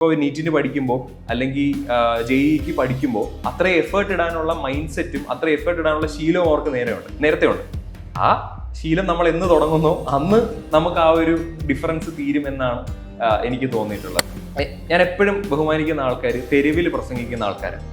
ഇപ്പോൾ നീറ്റിന് പഠിക്കുമ്പോൾ അല്ലെങ്കിൽ ജെഇക്ക് പഠിക്കുമ്പോൾ അത്രയും എഫേർട്ട് ഇടാനുള്ള മൈൻഡ് സെറ്റും അത്രയും എഫേർട്ട് ഇടാനുള്ള ശീലവും അവർക്ക് നേരത്തെ ഉണ്ട്. ആ ശീലം നമ്മൾ എന്ന് തുടങ്ങുന്നോ അന്ന് നമുക്ക് ആ ഒരു ഡിഫറൻസ് തീരുമെന്നാണ് എനിക്ക് തോന്നിയിട്ടുള്ളത്. ഞാൻ എപ്പോഴും ബഹുമാനിക്കുന്ന ആൾക്കാർ തെരുവിൽ പ്രസംഗിക്കുന്ന ആൾക്കാരാണ്.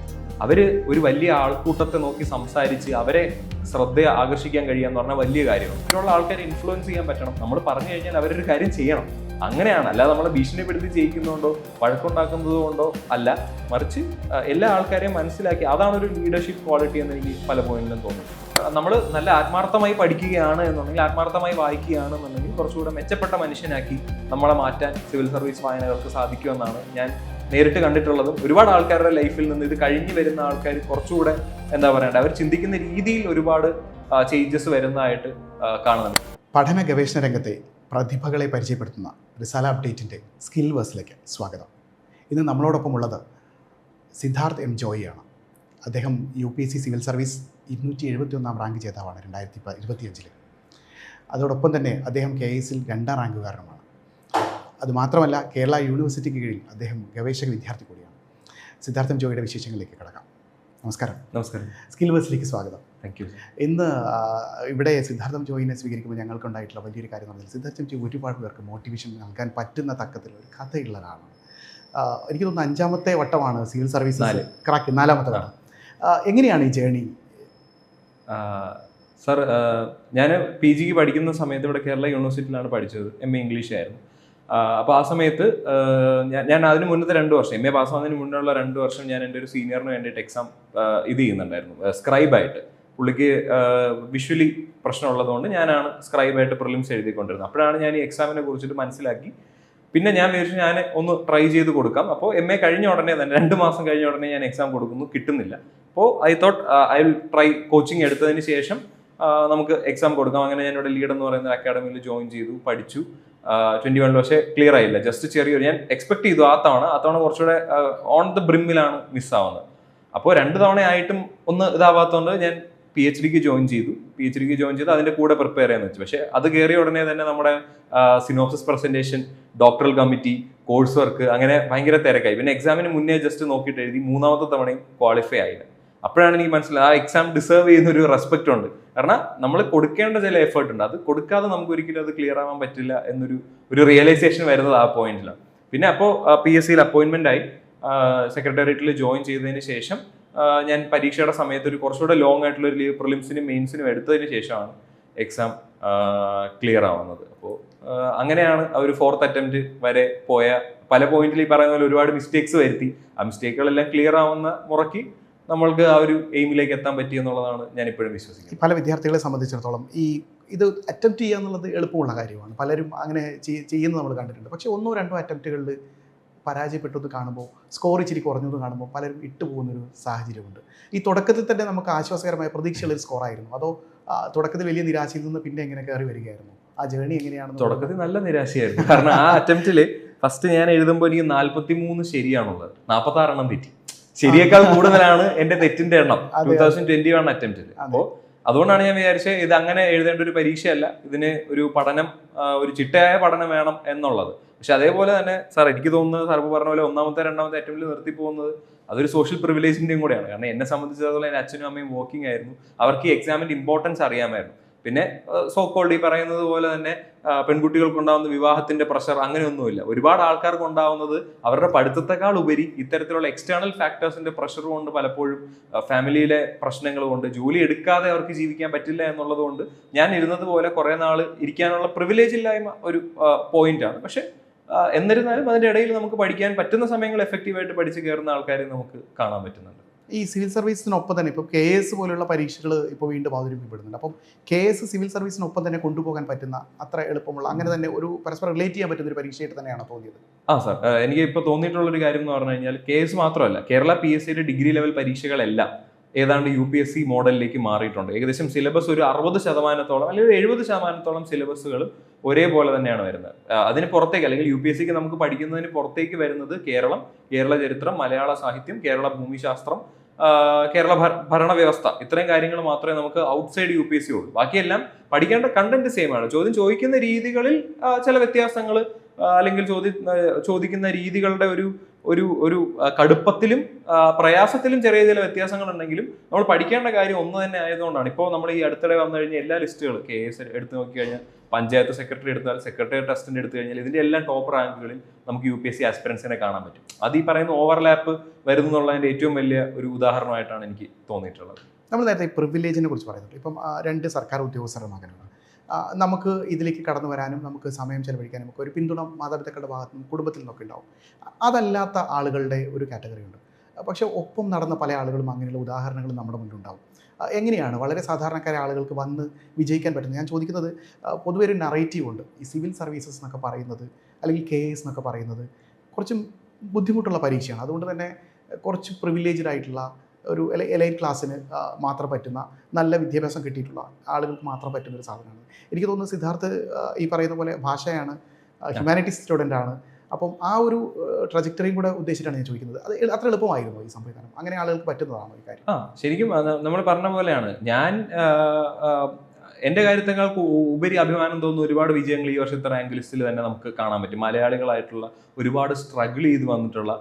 അവര് ഒരു വലിയ ആൾക്കൂട്ടത്തെ നോക്കി സംസാരിച്ച് അവരെ ശ്രദ്ധ ആകർഷിക്കാൻ കഴിയാന്ന് പറഞ്ഞാൽ വലിയ കാര്യമാണ്. മറ്റുള്ള ആൾക്കാരെ ഇൻഫ്ലുവൻസ് ചെയ്യാൻ പറ്റണം. നമ്മൾ പറഞ്ഞു കഴിഞ്ഞാൽ അവരൊരു കാര്യം ചെയ്യണം. അങ്ങനെയാണ്, അല്ലാതെ നമ്മളെ ഭീഷണിപ്പെടുത്തി ചെയ്യിക്കുന്നതുകൊണ്ടോ വഴക്കുണ്ടാക്കുന്നത് കൊണ്ടോ അല്ല, മറിച്ച് എല്ലാ ആൾക്കാരെയും മനസ്സിലാക്കി അതാണ് ഒരു ലീഡർഷിപ്പ് ക്വാളിറ്റി എന്ന് എനിക്ക് പല പോയിന്റിലും തോന്നുന്നു. നമ്മൾ നല്ല ആത്മാർത്ഥമായി പഠിക്കുകയാണ് എന്നുണ്ടെങ്കിൽ, ആത്മാർത്ഥമായി വായിക്കുകയാണെന്നുണ്ടെങ്കിൽ കുറച്ചുകൂടെ മെച്ചപ്പെട്ട മനുഷ്യനാക്കി നമ്മളെ മാറ്റാൻ സിവിൽ സർവീസ് വായനകൾക്ക് സാധിക്കുമെന്നാണ് ഞാൻ നേരിട്ട് കണ്ടിട്ടുള്ളതും. ഒരുപാട് ആൾക്കാരുടെ ലൈഫിൽ നിന്ന് ഇത് കഴിഞ്ഞു വരുന്ന ആൾക്കാർ കുറച്ചുകൂടെ എന്താ പറയണ്ടേ, അവർ ചിന്തിക്കുന്ന രീതിയിൽ ഒരുപാട് ചേഞ്ചസ് വരുന്നതായിട്ട് കാണുന്നുണ്ട്. പഠന ഗവേഷണ രംഗത്തെ പ്രതിഭകളെ പരിചയപ്പെടുത്തുന്ന റിസാല അപ്ഡേറ്റിൻ്റെ സ്കിൽ വേഴ്സിലേക്ക് സ്വാഗതം. ഇന്ന് നമ്മളോടൊപ്പം ഉള്ളത് സിദ്ധാർത്ഥ് എം ജോയിയാണ്. അദ്ദേഹം UPSC സിവിൽ സർവീസ് 271 റാങ്ക് ജേതാവാണ് 2025. അതോടൊപ്പം തന്നെ അദ്ദേഹം KSൽ 2ാം റാങ്കുകാരനുമാണ്. അതുമാത്രമല്ല, കേരള യൂണിവേഴ്സിറ്റിക്ക് കീഴിൽ അദ്ദേഹം ഗവേഷക വിദ്യാർത്ഥി കൂടിയാണ്. സിദ്ധാർത്ഥം ജോയിയുടെ വിശേഷങ്ങളിലേക്ക് കടക്കാം. നമസ്കാരം. സ്കിൽ വേഴ്സിലേക്ക് സ്വാഗതം. Thank you. ഇന്ന് ഇവിടെ സിദ്ധാർത്ഥം ജോയിനെ സ്വീകരിക്കുമ്പോൾ ഞങ്ങൾക്കുണ്ടായിട്ടുള്ള വലിയൊരു കാര്യം എന്ന് പറഞ്ഞാൽ, സിദ്ധാർത്ഥം ജോയി ഒരുപാട് പേർക്ക് മോട്ടിവേഷൻ നൽകാൻ പറ്റുന്ന തക്കത്തിൽ ഒരു കഥയുള്ള ഒരാളാണ്. എനിക്ക് തോന്നുന്നു 5ാമത്തെ വട്ടമാണ് സിവിൽ സർവീസ് ക്രാക്ക്, 4ാമത്തെ വട്ടം. എങ്ങനെയാണ് ഈ ജേണി? സർ, ഞാൻ PG പഠിക്കുന്ന സമയത്ത് ഇവിടെ കേരള യൂണിവേഴ്സിറ്റിയിലാണ് പഠിച്ചത്. MA ഇംഗ്ലീഷ് ആയിരുന്നു. അപ്പോൾ ആ സമയത്ത് ഞാൻ അതിന് മുന്നത്തെ 2 വർഷം, MA പാസ്സാവുന്നതിന് മുന്നുള്ള 2 വർഷം ഞാൻ എൻ്റെ ഒരു സീനിയറിന് വേണ്ടിയിട്ട് എക്സാം ഇത് ചെയ്യുന്നുണ്ടായിരുന്നു, സ്ക്രൈബായിട്ട്. പുള്ളിക്ക് വിഷ്വലി പ്രശ്നമുള്ളതുകൊണ്ട് ഞാനാണ് സ്ക്രൈബായിട്ട് പ്രിലിംസ് എഴുതിക്കൊണ്ടിരുന്നത്. അപ്പോഴാണ് ഞാൻ ഈ എക്സാമിനെ കുറിച്ചിട്ട് മനസ്സിലാക്കി. പിന്നെ ഞാൻ വിചാരിച്ചു ഞാൻ ഒന്ന് ട്രൈ ചെയ്ത് കൊടുക്കാം. അപ്പോൾ MA കഴിഞ്ഞ ഉടനെ തന്നെ 2 മാസം കഴിഞ്ഞ ഉടനെ ഞാൻ എക്സാം കൊടുക്കുന്നു, കിട്ടുന്നില്ല. അപ്പോൾ I thought I will try. Coaching എടുത്തതിന് ശേഷം നമുക്ക് എക്സാം കൊടുക്കാം. അങ്ങനെ ഞാൻ ഇവിടെ ലീഡ് എന്ന് പറയുന്ന അക്കാഡമിയിൽ ജോയിൻ ചെയ്തു, പഠിച്ചു. 21 പക്ഷേ ക്ലിയർ ആയില്ല. ജസ്റ്റ് ചെറിയൊരു, ഞാൻ എക്സ്പെക്ട് ചെയ്തു ആ തവണ കുറച്ചുകൂടെ ഓൺ ദ ബ്രിമ്മിലാണ് മിസ്സാവുന്നത്. അപ്പോൾ 2 തവണയായിട്ടും ഒന്ന് ഇതാവാത്തതുകൊണ്ട് ഞാൻ PhDക്ക് ജോയിൻ ചെയ്തു. അതിൻ്റെ കൂടെ പ്രിപ്പയർ ചെയ്യാന്ന് വെച്ചു. പക്ഷേ അത് കയറിയ ഉടനെ തന്നെ നമ്മുടെ synopsis presentation, doctoral committee, course work, അങ്ങനെ ഭയങ്കര തിരക്കായി. പിന്നെ എക്സാമിന് മുന്നേ ജസ്റ്റ് നോക്കിയിട്ട് എഴുതി. 3ാമത്തെ തവണയും ക്വാളിഫൈ ആയില്ല. അപ്പോഴാണ് എനിക്ക് മനസ്സിലായത് ആ എക്സാം ഡിസേർവ് ചെയ്യുന്ന ഒരു റെസ്പെക്ട് ഉണ്ട്. കാരണം നമ്മൾ കൊടുക്കേണ്ട ചില എഫേർട്ട് ഉണ്ട്, അത് കൊടുക്കാതെ നമുക്ക് ഒരിക്കലും അത് ക്ലിയർ ആവാൻ പറ്റില്ല എന്നൊരു റിയലൈസേഷൻ വരുന്നത് ആ പോയിന്റിലാണ്. പിന്നെ അപ്പോൾ PSCയിൽ അപ്പോയിന്റ്മെന്റ് ആയി. സെക്രട്ടേറിയറ്റിൽ ജോയിൻ ചെയ്തതിന് ശേഷം ഞാൻ പരീക്ഷയുടെ സമയത്ത് ഒരു കുറച്ചുകൂടെ ലോങ് ആയിട്ടുള്ള ഒരു പ്രിലിംസിനും മെയിൻസിനും എടുത്തതിന് ശേഷമാണ് എക്സാം ക്ലിയർ ആവുന്നത്. അപ്പോൾ അങ്ങനെയാണ് ഒരു 4th അറ്റംപ്റ്റ് വരെ പോയ. പല പോയിന്റിൽ ഈ പറയുന്ന പോലെ ഒരുപാട് മിസ്റ്റേക്സ് വരുത്തി. ആ മിസ്റ്റേക്കുകളെല്ലാം ക്ലിയർ ആവുന്ന മുറയ്ക്ക് നമ്മൾക്ക് ആ ഒരു എയിമിലേക്ക് എത്താൻ പറ്റി എന്നുള്ളതാണ് ഞാൻ ഇപ്പോഴും വിശ്വസിക്കുന്നത്. പല വിദ്യാർത്ഥികളെ സംബന്ധിച്ചിടത്തോളം ഇത് അറ്റംപ്റ്റ് ചെയ്യുക എന്നുള്ളത് എളുപ്പമുള്ള കാര്യമാണ്. പലരും അങ്ങനെ ചെയ്യുന്നത് നമ്മൾ കണ്ടിട്ടുണ്ട്. പക്ഷേ 1-2 അറ്റംപ്റ്റുകളിൽ പരാജയപ്പെട്ടത് കാണുമ്പോൾ, സ്കോർ ഇച്ചിരി കുറഞ്ഞത് കാണുമ്പോൾ പലരും ഇട്ടുപോകുന്നൊരു സാഹചര്യമുണ്ട്. ഈ തുടക്കത്തിൽ തന്നെ നമുക്ക് ആശ്വാസകരമായ പ്രതീക്ഷയുള്ളൊരു സ്കോറായിരുന്നു, അതോ തുടക്കത്തിൽ വലിയ നിരാശയിൽ നിന്ന് പിന്നെ എങ്ങനെ കയറി വരികയായിരുന്നു? ആ ജേണി എങ്ങനെയാണ്? തുടക്കത്തിൽ നല്ല നിരാശയായിരുന്നു. കാരണം ആ അറ്റംപ്റ്റിൽ ഫസ്റ്റ് ഞാൻ എഴുതുമ്പോൾ എനിക്ക് 43 ശരിയാണുള്ളത്, 46 എണ്ണം തെറ്റി. ശരിയേക്കാൾ കൂടുതലാണ് എന്റെ തെറ്റിന്റെ എണ്ണം 2021 അറ്റംപ്റ്റിൽ. അപ്പോൾ അതുകൊണ്ടാണ് ഞാൻ വിചാരിച്ചത് ഇത് അങ്ങനെ എഴുതേണ്ട ഒരു പരീക്ഷയല്ല, ഇതിന് ഒരു പഠനം, ഒരു ചിട്ടയായ പഠനം വേണം എന്നുള്ളത്. പക്ഷെ അതേപോലെ തന്നെ സാർ, എനിക്ക് തോന്നുന്നത് സാർ പറഞ്ഞ പോലെ 1ാമത്തെ 2ാമത്തെ അറ്റംപ്റ്റിൽ നിർത്തി പോകുന്നത് അതൊരു സോഷ്യൽ പ്രിവിലേജിന്റെയും കൂടെയാണ്. കാരണം എന്നെ സംബന്ധിച്ചിടത്തോളം എൻ്റെ അച്ഛനും അമ്മയും വർക്കിംഗ് ആയിരുന്നു. അവർക്ക് ഈ എക്സാമിന്റെ ഇമ്പോർട്ടൻസ് അറിയാമായിരുന്നു. പിന്നെ സോക്കോൾഡ് ഈ പറയുന്നത് പോലെ തന്നെ പെൺകുട്ടികൾക്കുണ്ടാവുന്ന വിവാഹത്തിന്റെ പ്രഷർ അങ്ങനെയൊന്നുമില്ല. ഒരുപാട് ആൾക്കാർക്ക് ഉണ്ടാവുന്നത് അവരുടെ പഠിത്തത്തെക്കാൾ ഉപരി ഇത്തരത്തിലുള്ള എക്സ്റ്റേണൽ ഫാക്ടേഴ്സിന്റെ പ്രഷർ കൊണ്ട്, പലപ്പോഴും ഫാമിലിയിലെ പ്രശ്നങ്ങൾ കൊണ്ട്, ജോലി എടുക്കാതെ അവർക്ക് ജീവിക്കാൻ പറ്റില്ല എന്നുള്ളത് കൊണ്ട് ഞാൻ ഇരുന്നത് പോലെ കുറെ നാൾ ഇരിക്കാനുള്ള പ്രിവിലേജ് ഇല്ലായ്മ ഒരു പോയിന്റാണ്. പക്ഷെ എന്നിരുന്നാലും അതിന്റെ ഇടയിൽ നമുക്ക് പഠിക്കാൻ പറ്റുന്ന സമയങ്ങൾ എഫക്റ്റീവായിട്ട് പഠിച്ച് കയറുന്ന ആൾക്കാരെ നമുക്ക് കാണാൻ പറ്റുന്നുണ്ട്. ഈ സിവിൽ സർവീസിനൊപ്പം തന്നെ ഇപ്പോൾ KS പോലുള്ള പരീക്ഷകൾ ഇപ്പോൾ വീണ്ടും അവതരിപ്പിക്കപ്പെടുന്നുണ്ട്. അപ്പം KS സിവിൽ സർവീസിനൊപ്പം തന്നെ കൊണ്ടുപോകാൻ പറ്റുന്ന, അത്ര എളുപ്പമുള്ള, അങ്ങനെ തന്നെ ഒരു പരസ്പരം റിലേറ്റ് ചെയ്യാൻ പറ്റുന്ന ഒരു പരീക്ഷയായിട്ട് തന്നെയാണോ തോന്നിയത്? സാർ, എനിക്ക് ഇപ്പോൾ തോന്നിയിട്ടുള്ള ഒരു കാര്യം എന്ന് പറഞ്ഞു കഴിഞ്ഞാൽ KS മാത്രമല്ല, കേരള PSCയുടെ ഡിഗ്രി ലെവൽ പരീക്ഷകളെല്ലാം ഏതാണ്ട് UPSC മോഡലിലേക്ക് മാറിയിട്ടുണ്ട്. ഏകദേശം സിലബസ് ഒരു 60% അല്ലെങ്കിൽ 70% സിലബസുകൾ ഒരേപോലെ തന്നെയാണ് വരുന്നത്. അതിന് പുറത്തേക്ക്, അല്ലെങ്കിൽ UPSCക്ക് നമുക്ക് പഠിക്കുന്നതിന് പുറത്തേക്ക് വരുന്നത് കേരള ചരിത്രം, മലയാള സാഹിത്യം, കേരള ഭൂമിശാസ്ത്രം, കേരള ഭരണവ്യവസ്ഥ, ഇത്രയും കാര്യങ്ങൾ മാത്രമേ നമുക്ക് ഔട്ട്സൈഡ് UPSC ഉള്ളൂ. ബാക്കിയെല്ലാം പഠിക്കേണ്ട കണ്ടന്റ് സെയിം ആണ്. ചോദ്യം ചോദിക്കുന്ന രീതികളിൽ ചില വ്യത്യാസങ്ങൾ, അല്ലെങ്കിൽ ചോദിക്കുന്ന രീതികളുടെ ഒരു ഒരു കടുപ്പത്തിലും പ്രയാസത്തിലും ചെറിയ ചില വ്യത്യാസങ്ങൾ ഉണ്ടെങ്കിലും നമ്മൾ പഠിക്കേണ്ട കാര്യം ഒന്ന് തന്നെ ആയതുകൊണ്ടാണ്. ഇപ്പോൾ നമ്മൾ ഈ അടുത്തിടെ വന്നു കഴിഞ്ഞാൽ എല്ലാ ലിസ്റ്റുകളും KS എടുത്ത് നോക്കിക്കഴിഞ്ഞാൽ, പഞ്ചായത്ത് സെക്രട്ടറി എടുത്താൽ, സെക്രട്ടേറിയറ്റ് അസിസ്റ്റന്റ് എടുത്തു കഴിഞ്ഞാൽ ഇതിന്റെ എല്ലാം ടോപ്പ് റാങ്കുകളിൽ നമുക്ക് UPSC ആസ്പിറൻസിനെ കാണാൻ പറ്റും. അത് ഈ പറയുന്ന ഓവർലാപ്പ് വരുന്നുള്ളതിന്റെ ഏറ്റവും വലിയ ഒരു ഉദാഹരണമായിട്ടാണ് എനിക്ക് തോന്നിയിട്ടുള്ളത്. നമ്മൾ നേരത്തെ പ്രിവിലേജിനെ കുറിച്ച് പറയുന്നുണ്ട്. ഇപ്പം 2 സർക്കാർ ഉദ്യോഗസ്ഥരുടെ മകനാണ്. നമുക്ക് ഇതിലേക്ക് കടന്നു വരാനും നമുക്ക് സമയം ചെലവഴിക്കാനും ഒക്കെ ഒരു പിന്തുണ മാതാപിതാക്കളുടെ ഭാഗത്തു നിന്നും കുടുംബത്തിൽ നിന്നൊക്കെ ഉണ്ടാവും. അതല്ലാത്ത ആളുകളുടെ ഒരു കാറ്റഗറി ഉണ്ട്. പക്ഷേ ഒപ്പം നടന്ന പല ആളുകളും അങ്ങനെയുള്ള ഉദാഹരണങ്ങളും നമ്മുടെ മുന്നിലുണ്ടാവും. എങ്ങനെയാണ് വളരെ സാധാരണക്കാരായ ആളുകൾക്ക് വന്ന് വിജയിക്കാൻ പറ്റുന്നത്? ഞാൻ ചോദിക്കുന്നത്, പൊതുവെ ഒരു നറേറ്റീവ് ഉണ്ട്. ഈ സിവിൽ സർവീസസ് എന്നൊക്കെ പറയുന്നത്, അല്ലെങ്കിൽ KS എന്നൊക്കെ പറയുന്നത് കുറച്ചും ബുദ്ധിമുട്ടുള്ള പരീക്ഷയാണ്. അതുകൊണ്ട് തന്നെ കുറച്ച് പ്രിവിലേജ്ഡ് ആയിട്ടുള്ള ഒരു എലൈറ്റ് ക്ലാസ്സിന് മാത്രം പറ്റുന്ന, നല്ല വിദ്യാഭ്യാസം കിട്ടിയിട്ടുള്ള ആളുകൾക്ക് മാത്രം പറ്റുന്ന ഒരു സാധനമാണ്. എനിക്ക് തോന്നുന്നു സിദ്ധാർത്ഥ് ഈ പറയുന്ന പോലെ ഭാഷയാണ്, ഹ്യൂമാനിറ്റീസ് സ്റ്റുഡൻ്റ് ആണ്. അപ്പം ആ ഒരു ട്രജക്ടറിയും കൂടെ ഉദ്ദേശിച്ചിട്ടാണ് ഞാൻ ചോദിക്കുന്നത്. അത് അത്ര എളുപ്പമായിരുന്നു ഈ സംവിധാനം? അങ്ങനെ ആളുകൾക്ക് പറ്റുന്നതാണോ ഈ കാര്യം? ശരിക്കും നമ്മൾ പറഞ്ഞ പോലെയാണ്. ഞാൻ എൻ്റെ കാര്യത്തെക്കാൾ ഉപരി അഭിമാനം തോന്നുന്ന ഒരുപാട് വിജയങ്ങൾ ഈ വർഷത്തെ റാങ്ക് ലിസ്റ്റിൽ തന്നെ നമുക്ക് കാണാൻ പറ്റും. മലയാളികളായിട്ടുള്ള ഒരുപാട് സ്ട്രഗിൾ ചെയ്ത് വന്നിട്ടുള്ള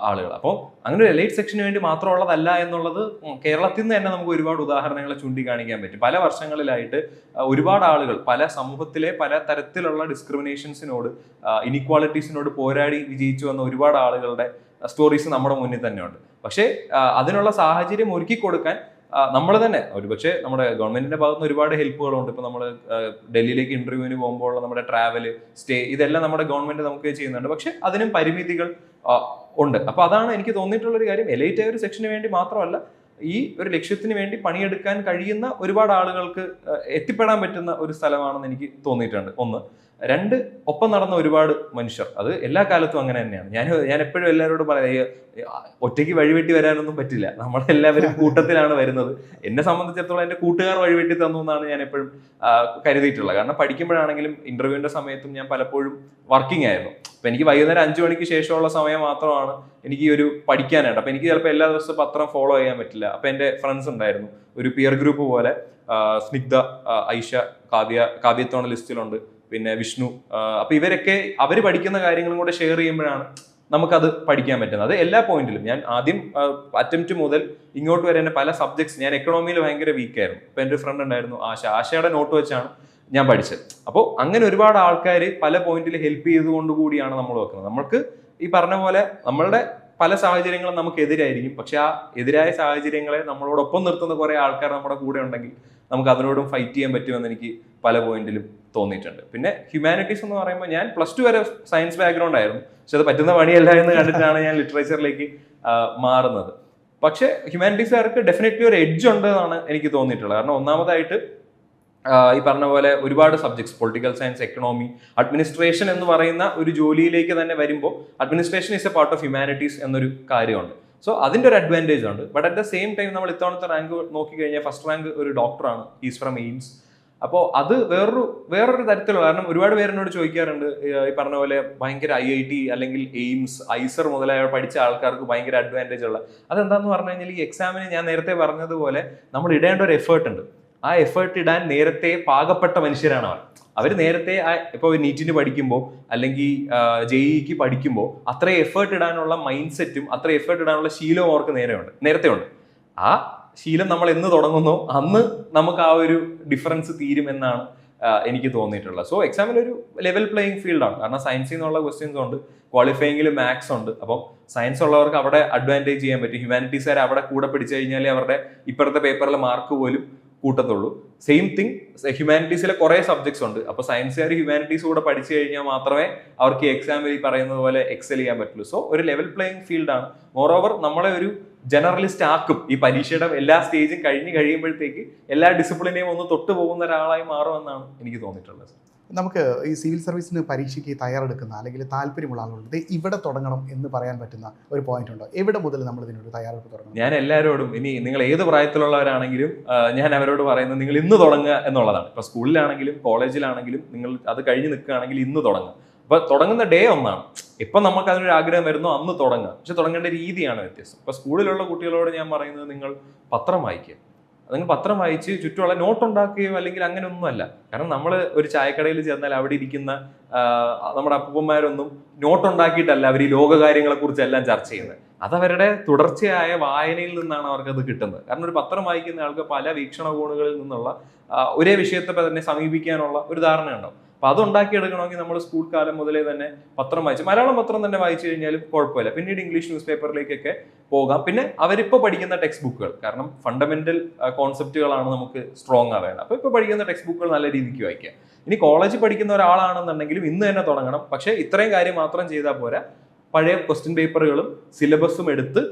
ആളുകൾ. അപ്പോൾ അങ്ങനെ ഒരു എലൈറ്റ് സെക്ഷന് വേണ്ടി മാത്രമുള്ളതല്ല എന്നുള്ളത് കേരളത്തിൽ നിന്ന് തന്നെ നമുക്ക് ഒരുപാട് ഉദാഹരണങ്ങളെ ചൂണ്ടിക്കാണിക്കാൻ പറ്റും. പല വർഷങ്ങളിലായിട്ട് ഒരുപാട് ആളുകൾ പല സമൂഹത്തിലെ പല തരത്തിലുള്ള ഡിസ്ക്രിമിനേഷൻസിനോട്, ഇനിക്വാളിറ്റീസിനോട് പോരാടി വിജയിച്ചു വന്ന ഒരുപാട് ആളുകളുടെ സ്റ്റോറീസ് നമ്മുടെ മുന്നിൽ തന്നെയുണ്ട്. പക്ഷേ അതിനുള്ള സാഹചര്യം ഒരുക്കി കൊടുക്കാൻ നമ്മൾ തന്നെ, ഒരുപക്ഷെ നമ്മുടെ ഗവൺമെന്റിന്റെ ഭാഗത്ത് നിന്ന് ഒരുപാട് ഹെൽപ്പുകളുണ്ട്. ഇപ്പൊ നമ്മൾ ഡൽഹിയിലേക്ക് ഇന്റർവ്യൂവിന് പോകുമ്പോൾ നമ്മുടെ ട്രാവല്, സ്റ്റേ, ഇതെല്ലാം നമ്മുടെ ഗവൺമെന്റ് നമുക്ക് ചെയ്യുന്നുണ്ട്. പക്ഷെ അതിനും പരിമിതികൾ ഉണ്ട്. അപ്പൊ അതാണ് എനിക്ക് തോന്നിയിട്ടുള്ള ഒരു കാര്യം. എലൈറ്റ് ആയ ഒരു സെക്ഷന് വേണ്ടി മാത്രമല്ല, ഈ ഒരു ലക്ഷ്യത്തിന് വേണ്ടി പണിയെടുക്കാൻ കഴിയുന്ന ഒരുപാട് ആളുകൾക്ക് എത്തിപ്പെടാൻ പറ്റുന്ന ഒരു സ്ഥലമാണെന്ന് എനിക്ക് തോന്നിയിട്ടുണ്ട്. 1. 2, ഒപ്പം നടന്ന ഒരുപാട് മനുഷ്യർ. അത് എല്ലാ കാലത്തും അങ്ങനെ തന്നെയാണ്. ഞാൻ എപ്പോഴും എല്ലാവരോടും പറയാം, ഒറ്റയ്ക്ക് വഴിവെട്ടി വരാനൊന്നും പറ്റില്ല. നമ്മളെല്ലാവരും കൂട്ടത്തിലാണ് വരുന്നത്. എന്നെ സംബന്ധിച്ചിടത്തോളം എൻ്റെ കൂട്ടുകാർ വഴിവെട്ടി തന്നു എന്നാണ് ഞാൻ എപ്പോഴും കരുതിയിട്ടുള്ളത്. കാരണം പഠിക്കുമ്പോഴാണെങ്കിലും ഇന്റർവ്യൂവിന്റെ സമയത്തും ഞാൻ പലപ്പോഴും വർക്കിംഗ് ആയിരുന്നു. അപ്പൊ എനിക്ക് വൈകുന്നേരം 5 മണിക്ക് ശേഷമുള്ള സമയം മാത്രമാണ് എനിക്ക് ഒരു പഠിക്കാനായിട്ട്. അപ്പൊ എനിക്ക് ചിലപ്പോൾ എല്ലാ ദിവസവും പത്രം ഫോളോ ചെയ്യാൻ പറ്റില്ല. അപ്പൊ എൻ്റെ ഫ്രണ്ട്സ് ഉണ്ടായിരുന്നു, ഒരു പിയർ ഗ്രൂപ്പ് പോലെ. സ്നിഗ്ധ, ഐഷ, കാവ്യത്തോണ ലിസ്റ്റിലുണ്ട്, പിന്നെ വിഷ്ണു. അപ്പൊ ഇവരൊക്കെ അവർ പഠിക്കുന്ന കാര്യങ്ങളും കൂടെ ഷെയർ ചെയ്യുമ്പോഴാണ് നമുക്കത് പഠിക്കാൻ പറ്റുന്നത്. അത് എല്ലാ പോയിന്റിലും. ഞാൻ ആദ്യം അറ്റംപ്റ്റ് മുതൽ ഇങ്ങോട്ട് വരെ പല സബ്ജക്ട്സ്, ഞാൻ എക്കണോമിയിൽ ഭയങ്കര വീക്കായിരുന്നു. അപ്പൊ എൻ്റെ ഫ്രണ്ട് ഉണ്ടായിരുന്നു ആശയുടെ നോട്ട് വെച്ചാണ് ഞാൻ പഠിച്ചത്. അപ്പോൾ അങ്ങനെ ഒരുപാട് ആൾക്കാർ പല പോയിന്റിൽ ഹെൽപ്പ് ചെയ്തുകൊണ്ട് കൂടിയാണ് നമ്മൾ വെക്കുന്നത്. നമുക്ക് ഈ പറഞ്ഞ പോലെ നമ്മളുടെ പല സാഹചര്യങ്ങളും നമുക്ക് എതിരായിരിക്കും. പക്ഷെ ആ എതിരായ സാഹചര്യങ്ങളെ നമ്മളോടൊപ്പം നിർത്തുന്ന കുറെ ആൾക്കാർ നമ്മുടെ കൂടെ ഉണ്ടെങ്കിൽ നമുക്ക് അതിനോടും ഫൈറ്റ് ചെയ്യാൻ പറ്റുമെന്ന് എനിക്ക് പല പോയിന്റിലും തോന്നിയിട്ടുണ്ട്. പിന്നെ ഹ്യൂമാനിറ്റീസ് എന്ന് പറയുമ്പോൾ ഞാൻ +2 വരെ സയൻസ് ബാക്ക്ഗ്രൗണ്ട് ആയിരുന്നു. പക്ഷെ അത് പറ്റുന്ന പണിയല്ല എന്ന് കണ്ടിട്ടാണ് ഞാൻ ലിറ്ററേച്ചറിലേക്ക് മാറുന്നത്. പക്ഷെ ഹ്യൂമാനിറ്റീസുകാർക്ക് ഡെഫിനറ്റ്ലി ഒരു എഡ്ജ് ഉണ്ട് എന്നാണ് എനിക്ക് തോന്നിയിട്ടുള്ളത്. കാരണം ഒന്നാമതായിട്ട് ഈ പറഞ്ഞ പോലെ ഒരുപാട് subjects, political science, economy, administration എന്ന് പറയുന്ന ഒരു ജോലിയിലേക്ക് തന്നെ വരുമ്പോൾ administration is A part of humanities എന്നൊരു കാര്യമുണ്ട്. സോ അതിന്റെ ഒരു അഡ്വാൻറ്റേജ് ഉണ്ട്. But at the same time നമ്മൾ ഇത്തവണത്തെ റാങ്ക് നോക്കിക്കഴിഞ്ഞാൽ ഫസ്റ്റ് റാങ്ക് ഒരു ഡോക്ടറാണ്, ഈസ് ഫ്രം എയിംസ്. അപ്പോൾ അത് വേറൊരു തരത്തിലുള്ള, കാരണം ഒരുപാട് പേരെന്നോട് ചോദിക്കാറുണ്ട്, ഈ പറഞ്ഞ പോലെ ഭയങ്കര IIT അല്ലെങ്കിൽ എയിംസ്, ഐസർ മുതലായ പഠിച്ച ആൾക്കാർക്ക് ഭയങ്കര അഡ്വാൻറ്റേജ് ഉള്ള. അതെന്താന്ന് പറഞ്ഞു കഴിഞ്ഞാൽ ഈ എക്സാമിന് ഞാൻ നേരത്തെ പറഞ്ഞതുപോലെ നമ്മൾ ഇടേണ്ട ഒരു എഫേർട്ട് ഉണ്ട്. ആ എഫേർട്ട് ഇടാൻ നേരത്തെ പാകപ്പെട്ട മനുഷ്യരാണ് അവർ നേരത്തെ ഇപ്പോൾ നീറ്റിന് പഠിക്കുമ്പോൾ അല്ലെങ്കിൽ JEEക്ക് പഠിക്കുമ്പോൾ അത്രയും എഫേർട്ട് ഇടാനുള്ള മൈൻഡ് സെറ്റും അത്രയും എഫേർട്ട് ഇടാനുള്ള ശീലവും അവർക്ക് നേരത്തെ ഉണ്ട്. ആ ശീലം നമ്മൾ എന്ന് തുടങ്ങുന്നോ അന്ന് നമുക്ക് ആ ഒരു ഡിഫറൻസ് തീരും എന്നാണ് എനിക്ക് തോന്നിയിട്ടുള്ളത്. സോ എക്സാമിൽ ഒരു ലെവൽ പ്ലേയിങ് ഫീൽഡാണ്. കാരണം സയൻസിൽ നിന്നുള്ള ക്വസ്റ്റ്യൻസ് ഉണ്ട്, ക്വാളിഫയിങ്ങിൽ മാത്സ് ഉണ്ട്. അപ്പം സയൻസ് ഉള്ളവർക്ക് അവിടെ അഡ്വാൻറ്റേജ് ചെയ്യാൻ പറ്റും. ഹ്യൂമാനിറ്റീസുകാർ അവിടെ കൂടെ പിടിച്ചു കഴിഞ്ഞാൽ അവരുടെ ഇപ്പോഴത്തെ പേപ്പറിലെ മാർക്ക് പോലും കൂട്ടത്തുള്ളൂ. സെയിം തിങ് ഹ്യൂമാനിറ്റീസിലെ കുറെ സബ്ജക്ട്സ് ഉണ്ട്. അപ്പൊ സയൻസുകാർ ഹ്യൂമാനിറ്റീസ് കൂടെ പഠിച്ചു കഴിഞ്ഞാൽ മാത്രമേ അവർക്ക് ഈ എക്സാമിൽ ഈ പറയുന്നത് പോലെ എക്സൽ ചെയ്യാൻ പറ്റുള്ളൂ. സോ ഒരു ലെവൽ പ്ലേയിങ് ഫീൽഡാണ്. മോറോവർ നമ്മളെ ഒരു ജനറലിസ്റ്റ് ആക്കും. ഈ പരീക്ഷയുടെ എല്ലാ സ്റ്റേജും കഴിയുമ്പോഴത്തേക്ക് എല്ലാ ഡിസിപ്ലിനെയും ഒന്ന് തൊട്ടു പോകുന്ന ഒരാളായി മാറുമെന്നാണ് എനിക്ക് തോന്നിയിട്ടുള്ളത്. നമുക്ക് ഈ സിവിൽ സർവീസിന് പരീക്ഷയ്ക്ക് തയ്യാറെടുക്കുന്ന അല്ലെങ്കിൽ താല്പര്യമുള്ള ആളുകളുണ്ട്, ഇവിടെ തുടങ്ങണം എന്ന് പറയാൻ പറ്റുന്ന ഒരു പോയിന്റ് ഉണ്ടോ? എവിടെ മുതൽ നമ്മൾ ഇതിനൊരു തയ്യാറെടുപ്പ് തുടങ്ങണം? ഞാൻ എല്ലാവരോടും, ഇനി നിങ്ങൾ ഏത് പ്രായത്തിലുള്ളവരാണെങ്കിലും ഞാൻ അവരോട് പറയുന്നത് നിങ്ങൾ ഇന്ന് തുടങ്ങുക എന്നുള്ളതാണ്. ഇപ്പൊ സ്കൂളിലാണെങ്കിലും കോളേജിലാണെങ്കിലും നിങ്ങൾ അത് കഴിഞ്ഞ് നിൽക്കുകയാണെങ്കിൽ ഇന്ന് തുടങ്ങുക. അപ്പൊ തുടങ്ങുന്ന ഡേ ഒന്നാണ്. ഇപ്പൊ നമുക്ക് അതിനൊരു ആഗ്രഹം വരുന്നു അന്ന് തുടങ്ങുക. പക്ഷെ തുടങ്ങേണ്ട രീതിയാണ് വ്യത്യസ്തം. ഇപ്പൊ സ്കൂളിലുള്ള കുട്ടികളോട് ഞാൻ പറയുന്നത് നിങ്ങൾ പത്രം വായിക്കുക. നിങ്ങൾ പത്രം വായിച്ച് ചുറ്റുമുള്ള നോട്ട് ഉണ്ടാക്കുകയോ അല്ലെങ്കിൽ അങ്ങനെ ഒന്നുമല്ല. കാരണം നമ്മൾ ഒരു ചായക്കടയിൽ ചെന്നാൽ അവിടെ ഇരിക്കുന്ന നമ്മുടെ അപ്പൂപ്പന്മാരൊന്നും നോട്ട് ഉണ്ടാക്കിയിട്ടല്ല അവർ ഈ ലോകകാര്യങ്ങളെ കുറിച്ചെല്ലാം ചർച്ച ചെയ്യുന്നത്. അതവരുടെ തുടർച്ചയായ വായനയിൽ നിന്നാണ് അവർക്കത് കിട്ടുന്നത്. കാരണം ഒരു പത്രം വായിക്കുന്ന ആൾക്ക് പല വീക്ഷണകോണുകളിൽ നിന്നുള്ള ഒരേ വിഷയത്തെ തന്നെ സമീപിക്കാനുള്ള ഒരു ധാരണ ഉണ്ടാവും. അപ്പൊ അത് ഉണ്ടാക്കിയെടുക്കണമെങ്കിൽ നമ്മൾ സ്കൂൾ കാലം മുതലേ തന്നെ പത്രം വായിച്ച്, മലയാളം പത്രം തന്നെ വായിച്ചു കഴിഞ്ഞാലും കുഴപ്പമില്ല. പിന്നീട് ഇംഗ്ലീഷ് ന്യൂസ് പേപ്പറിലേക്കൊക്കെ പോകാം. പിന്നെ അവരിപ്പോൾ പഠിക്കുന്ന ടെക്സ്റ്റ് ബുക്കുകൾ, കാരണം ഫണ്ടമെന്റൽ കോൺസെപ്റ്റുകളാണ് നമുക്ക് സ്ട്രോങ് ആവേണ്ടത്. അപ്പൊ ഇപ്പോൾ പഠിക്കുന്ന ടെക്സ്റ്റ് ബുക്കുകൾ നല്ല രീതിക്ക് വായിക്കുക. ഇനി കോളേജിൽ പഠിക്കുന്ന ഒരാളാണെന്നുണ്ടെങ്കിലും ഇന്ന് തന്നെ തുടങ്ങണം. പക്ഷേ ഇത്രയും കാര്യം മാത്രം ചെയ്താൽ പോരാ, പഴയ ക്വസ്റ്റ്യൻ പേപ്പറുകളും സിലബസും എടുത്ത്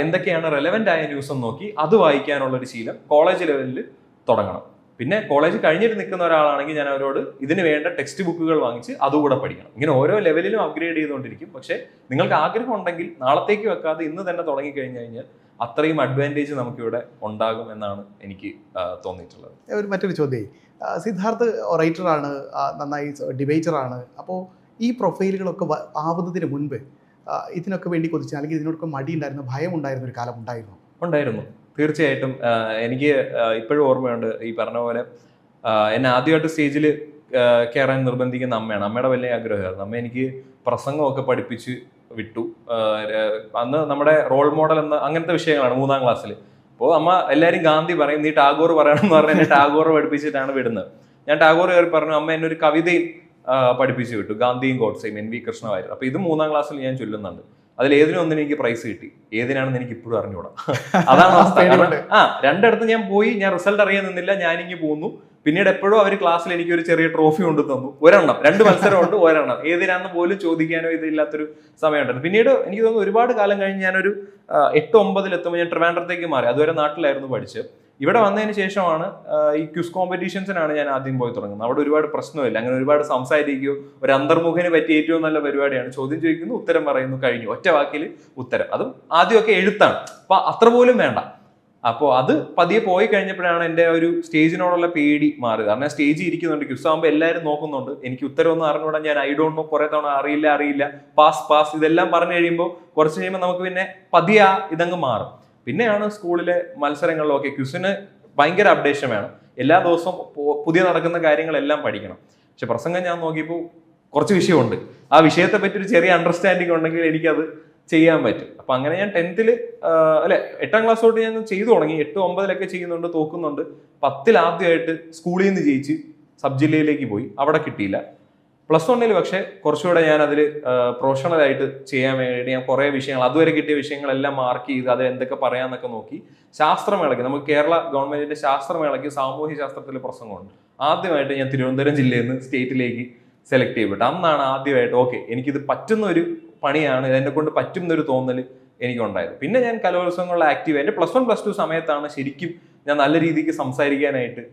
എന്തൊക്കെയാണ് റെലവെന്റ് ആയ ന്യൂസ് എന്ന് നോക്കി അത് വായിക്കാനുള്ള ഒരു ശീലം കോളേജ് ലെവലിൽ തുടങ്ങണം. പിന്നെ കോളേജ് കഴിഞ്ഞിട്ട് നിൽക്കുന്ന ഒരാളാണെങ്കിൽ ഞാൻ അവരോട് ഇതിന് വേണ്ട ടെക്സ്റ്റ് ബുക്കുകൾ വാങ്ങിച്ച് അതുകൂടെ പഠിക്കണം. ഇങ്ങനെ ഓരോ ലെവലിലും അപ്ഗ്രേഡ് ചെയ്തുകൊണ്ടിരിക്കും. പക്ഷേ നിങ്ങൾക്ക് ആഗ്രഹം ഉണ്ടെങ്കിൽ നാളത്തേക്ക് വെക്കാതെ ഇന്ന് തന്നെ തുടങ്ങി കഴിഞ്ഞു കഴിഞ്ഞാൽ അത്രയും അഡ്വാൻറ്റേജ് നമുക്കിവിടെ ഉണ്ടാകും എന്നാണ് എനിക്ക് തോന്നിയിട്ടുള്ളത്. മറ്റൊരു ചോദ്യം, സിദ്ധാർത്ഥ് റൈറ്ററാണ്, നന്നായി ഡിബേറ്ററാണ്. അപ്പോൾ ഈ പ്രൊഫൈലുകളൊക്കെ ആവുന്നതിന് മുൻപ് ഇതിനൊക്കെ വേണ്ടി കൊതിച്ച് അല്ലെങ്കിൽ ഇതിനോടൊക്കെ മടി ഉണ്ടായിരുന്നു, ഭയം ഉണ്ടായിരുന്ന ഒരു കാലം ഉണ്ടായിരുന്നു? തീർച്ചയായിട്ടും. എനിക്ക് ഇപ്പോഴും ഓർമ്മയുണ്ട്, ഈ പറഞ്ഞ പോലെ എന്നെ ആദ്യമായിട്ട് സ്റ്റേജിൽ കയറാൻ നിർബന്ധിക്കുന്ന അമ്മയാണ്. അമ്മയുടെ വലിയ ആഗ്രഹമായിരുന്നു. അമ്മ എനിക്ക് പ്രസംഗമൊക്കെ പഠിപ്പിച്ച് വിട്ടു. അന്ന് നമ്മുടെ റോൾ മോഡൽ എന്ന അങ്ങനത്തെ വിഷയങ്ങളാണ് 3ാം ക്ലാസ്സിൽ. അപ്പോൾ അമ്മ എല്ലാവരും ഗാന്ധി പറയും, നീ ടാഗോർ പറയണം എന്ന് പറഞ്ഞാൽ എന്നെ ടാഗോർ പഠിപ്പിച്ചിട്ടാണ് വിടുന്നത്. ഞാൻ ടാഗോർ കയറി പറഞ്ഞു, അമ്മ എന്നെ ഒരു കവിതയും പഠിപ്പിച്ചു വിട്ടു, ഗാന്ധിയും ഗോഡ്സെയും NV കൃഷ്ണവാര്യർ. അപ്പൊ ഇത് 3ാം ക്ലാസ്സിൽ ഞാൻ ചൊല്ലുന്നുണ്ട്. അതിൽ ഏതിനൊന്നിനും എനിക്ക് പ്രൈസ് കിട്ടി, ഏതിനാണെന്ന് എനിക്ക് ഇപ്പോഴും അറിഞ്ഞുകൂടാ. അതാണ് അവസ്ഥ. രണ്ടിടത്ത് ഞാൻ പോയി, ഞാൻ റിസൾട്ട് അറിയാൻ നിന്നില്ല, ഞാനിങ്ങ് പോന്നു. പിന്നീട് എപ്പോഴും അവർ ക്ലാസ്സിൽ എനിക്ക് ഒരു ചെറിയ ട്രോഫി കൊണ്ട് തന്നു. ഒരെണ്ണം, 2 മത്സരമുണ്ട്, ഒരെണ്ണം ഏതിനാന്ന് പോലും ചോദിക്കാനോ ഇതില്ലാത്തൊരു സമയം ഉണ്ടായിരുന്നു. പിന്നീട് എനിക്ക് തോന്നുന്നു ഒരുപാട് കാലം കഴിഞ്ഞ് ഞാനൊരു 8-9 എത്തുമ്പോൾ ഞാൻ ട്രിവാൻഡ്രത്തേക്ക് മാറി. അതുവരെ നാട്ടിലായിരുന്നു പഠിച്ചത്. ഇവിടെ വന്നതിന് ശേഷമാണ് ഈ ക്വിസ് കോമ്പറ്റീഷൻസിനാണ് ഞാൻ ആദ്യം പോയി തുടങ്ങുന്നത്. അവിടെ ഒരുപാട് പ്രശ്നമില്ല, അങ്ങനെ ഒരുപാട് സംസാരിക്കുകയോ, ഒരു അന്തർമുഖന് പറ്റിയ ഏറ്റവും നല്ല പരിപാടിയാണ്. ചോദ്യം ചോദിക്കുന്നു, ഉത്തരം പറയുന്നു, കഴിഞ്ഞു, ഒറ്റ വാക്കിൽ ഉത്തരം. അതും ആദ്യമൊക്കെ എഴുത്താണ്, അപ്പൊ അത്ര പോലും വേണ്ട. അപ്പോൾ അത് പതിയെ പോയി കഴിഞ്ഞപ്പോഴാണ് എൻ്റെ ഒരു സ്റ്റേജിനോടുള്ള പേടി മാറിയത്. കാരണം സ്റ്റേജിൽ ഇരിക്കുന്നുണ്ട്, ക്വിസ് ആകുമ്പോൾ എല്ലാവരും നോക്കുന്നുണ്ട്, എനിക്ക് ഉത്തരവൊന്നും അറിഞ്ഞുകൂടാ, ഞാൻ ഐ ഡോണ്ട് നോ കുറെ തവണ അറിയില്ല, പാസ് ഇതെല്ലാം പറഞ്ഞു കഴിയുമ്പോൾ കുറച്ച് കഴിയുമ്പോൾ നമുക്ക് പിന്നെ പതിയെ ഇതങ്ങ് മാറും. പിന്നെയാണ് സ്കൂളിലെ മത്സരങ്ങളിലൊക്കെ ക്വിസിന് ഭയങ്കര അപ്ഡേഷൻ വേണം. എല്ലാ ദിവസവും പുതിയ നടക്കുന്ന കാര്യങ്ങളെല്ലാം പഠിക്കണം. പക്ഷെ പ്രസംഗം ഞാൻ നോക്കിയപ്പോൾ കുറച്ച് വിഷയമുണ്ട്. ആ വിഷയത്തെ പറ്റി ഒരു ചെറിയ അണ്ടർസ്റ്റാൻഡിങ് ഉണ്ടെങ്കിൽ എനിക്കത് ചെയ്യാൻ പറ്റും. അപ്പൊ അങ്ങനെ ഞാൻ 10th 8ാം ക്ലാസ് തൊട്ട് ഞാൻ ചെയ്തു തുടങ്ങി. 8-9 ചെയ്യുന്നുണ്ട്, തോക്കുന്നുണ്ട്. 10ൽ ആദ്യമായിട്ട് സ്കൂളിൽ നിന്ന് ജയിച്ച് സബ് ജില്ലയിലേക്ക് പോയി, അവിടെ കിട്ടിയില്ല. +1 പക്ഷേ കുറച്ചുകൂടെ ഞാൻ അതിൽ പ്രൊഫഷണലായിട്ട് ചെയ്യാൻ വേണ്ടി ഞാൻ കുറേ വിഷയങ്ങൾ, അതുവരെ കിട്ടിയ വിഷയങ്ങളെല്ലാം മാർക്ക് ചെയ്ത് അതിൽ എന്തൊക്കെ പറയാന്നൊക്കെ നോക്കി ശാസ്ത്രമേളയ്ക്ക്, നമുക്ക് കേരള ഗവൺമെന്റിന്റെ ശാസ്ത്രമേളയ്ക്ക് സാമൂഹ്യ ശാസ്ത്രത്തിൽ പ്രസംഗമുണ്ട്. ആദ്യമായിട്ട് ഞാൻ തിരുവനന്തപുരം ജില്ലയിൽ നിന്ന് സ്റ്റേറ്റിലേക്ക് സെലക്ട് ചെയ്യപ്പെട്ടു. അന്നാണ് ആദ്യമായിട്ട് ഓക്കെ എനിക്കിത് പറ്റുന്ന ഒരു പണിയാണ്, ഇതെന്നെ കൊണ്ട് പറ്റുന്നൊരു തോന്നൽ എനിക്കുണ്ടായത്. പിന്നെ ഞാൻ കലോത്സവങ്ങളിൽ ആക്റ്റീവ്. എൻ്റെ +1 +2 സമയത്താണ് ശരിക്കും ഞാൻ നല്ല രീതിക്ക് സംസാരിക്കാനായിട്ട്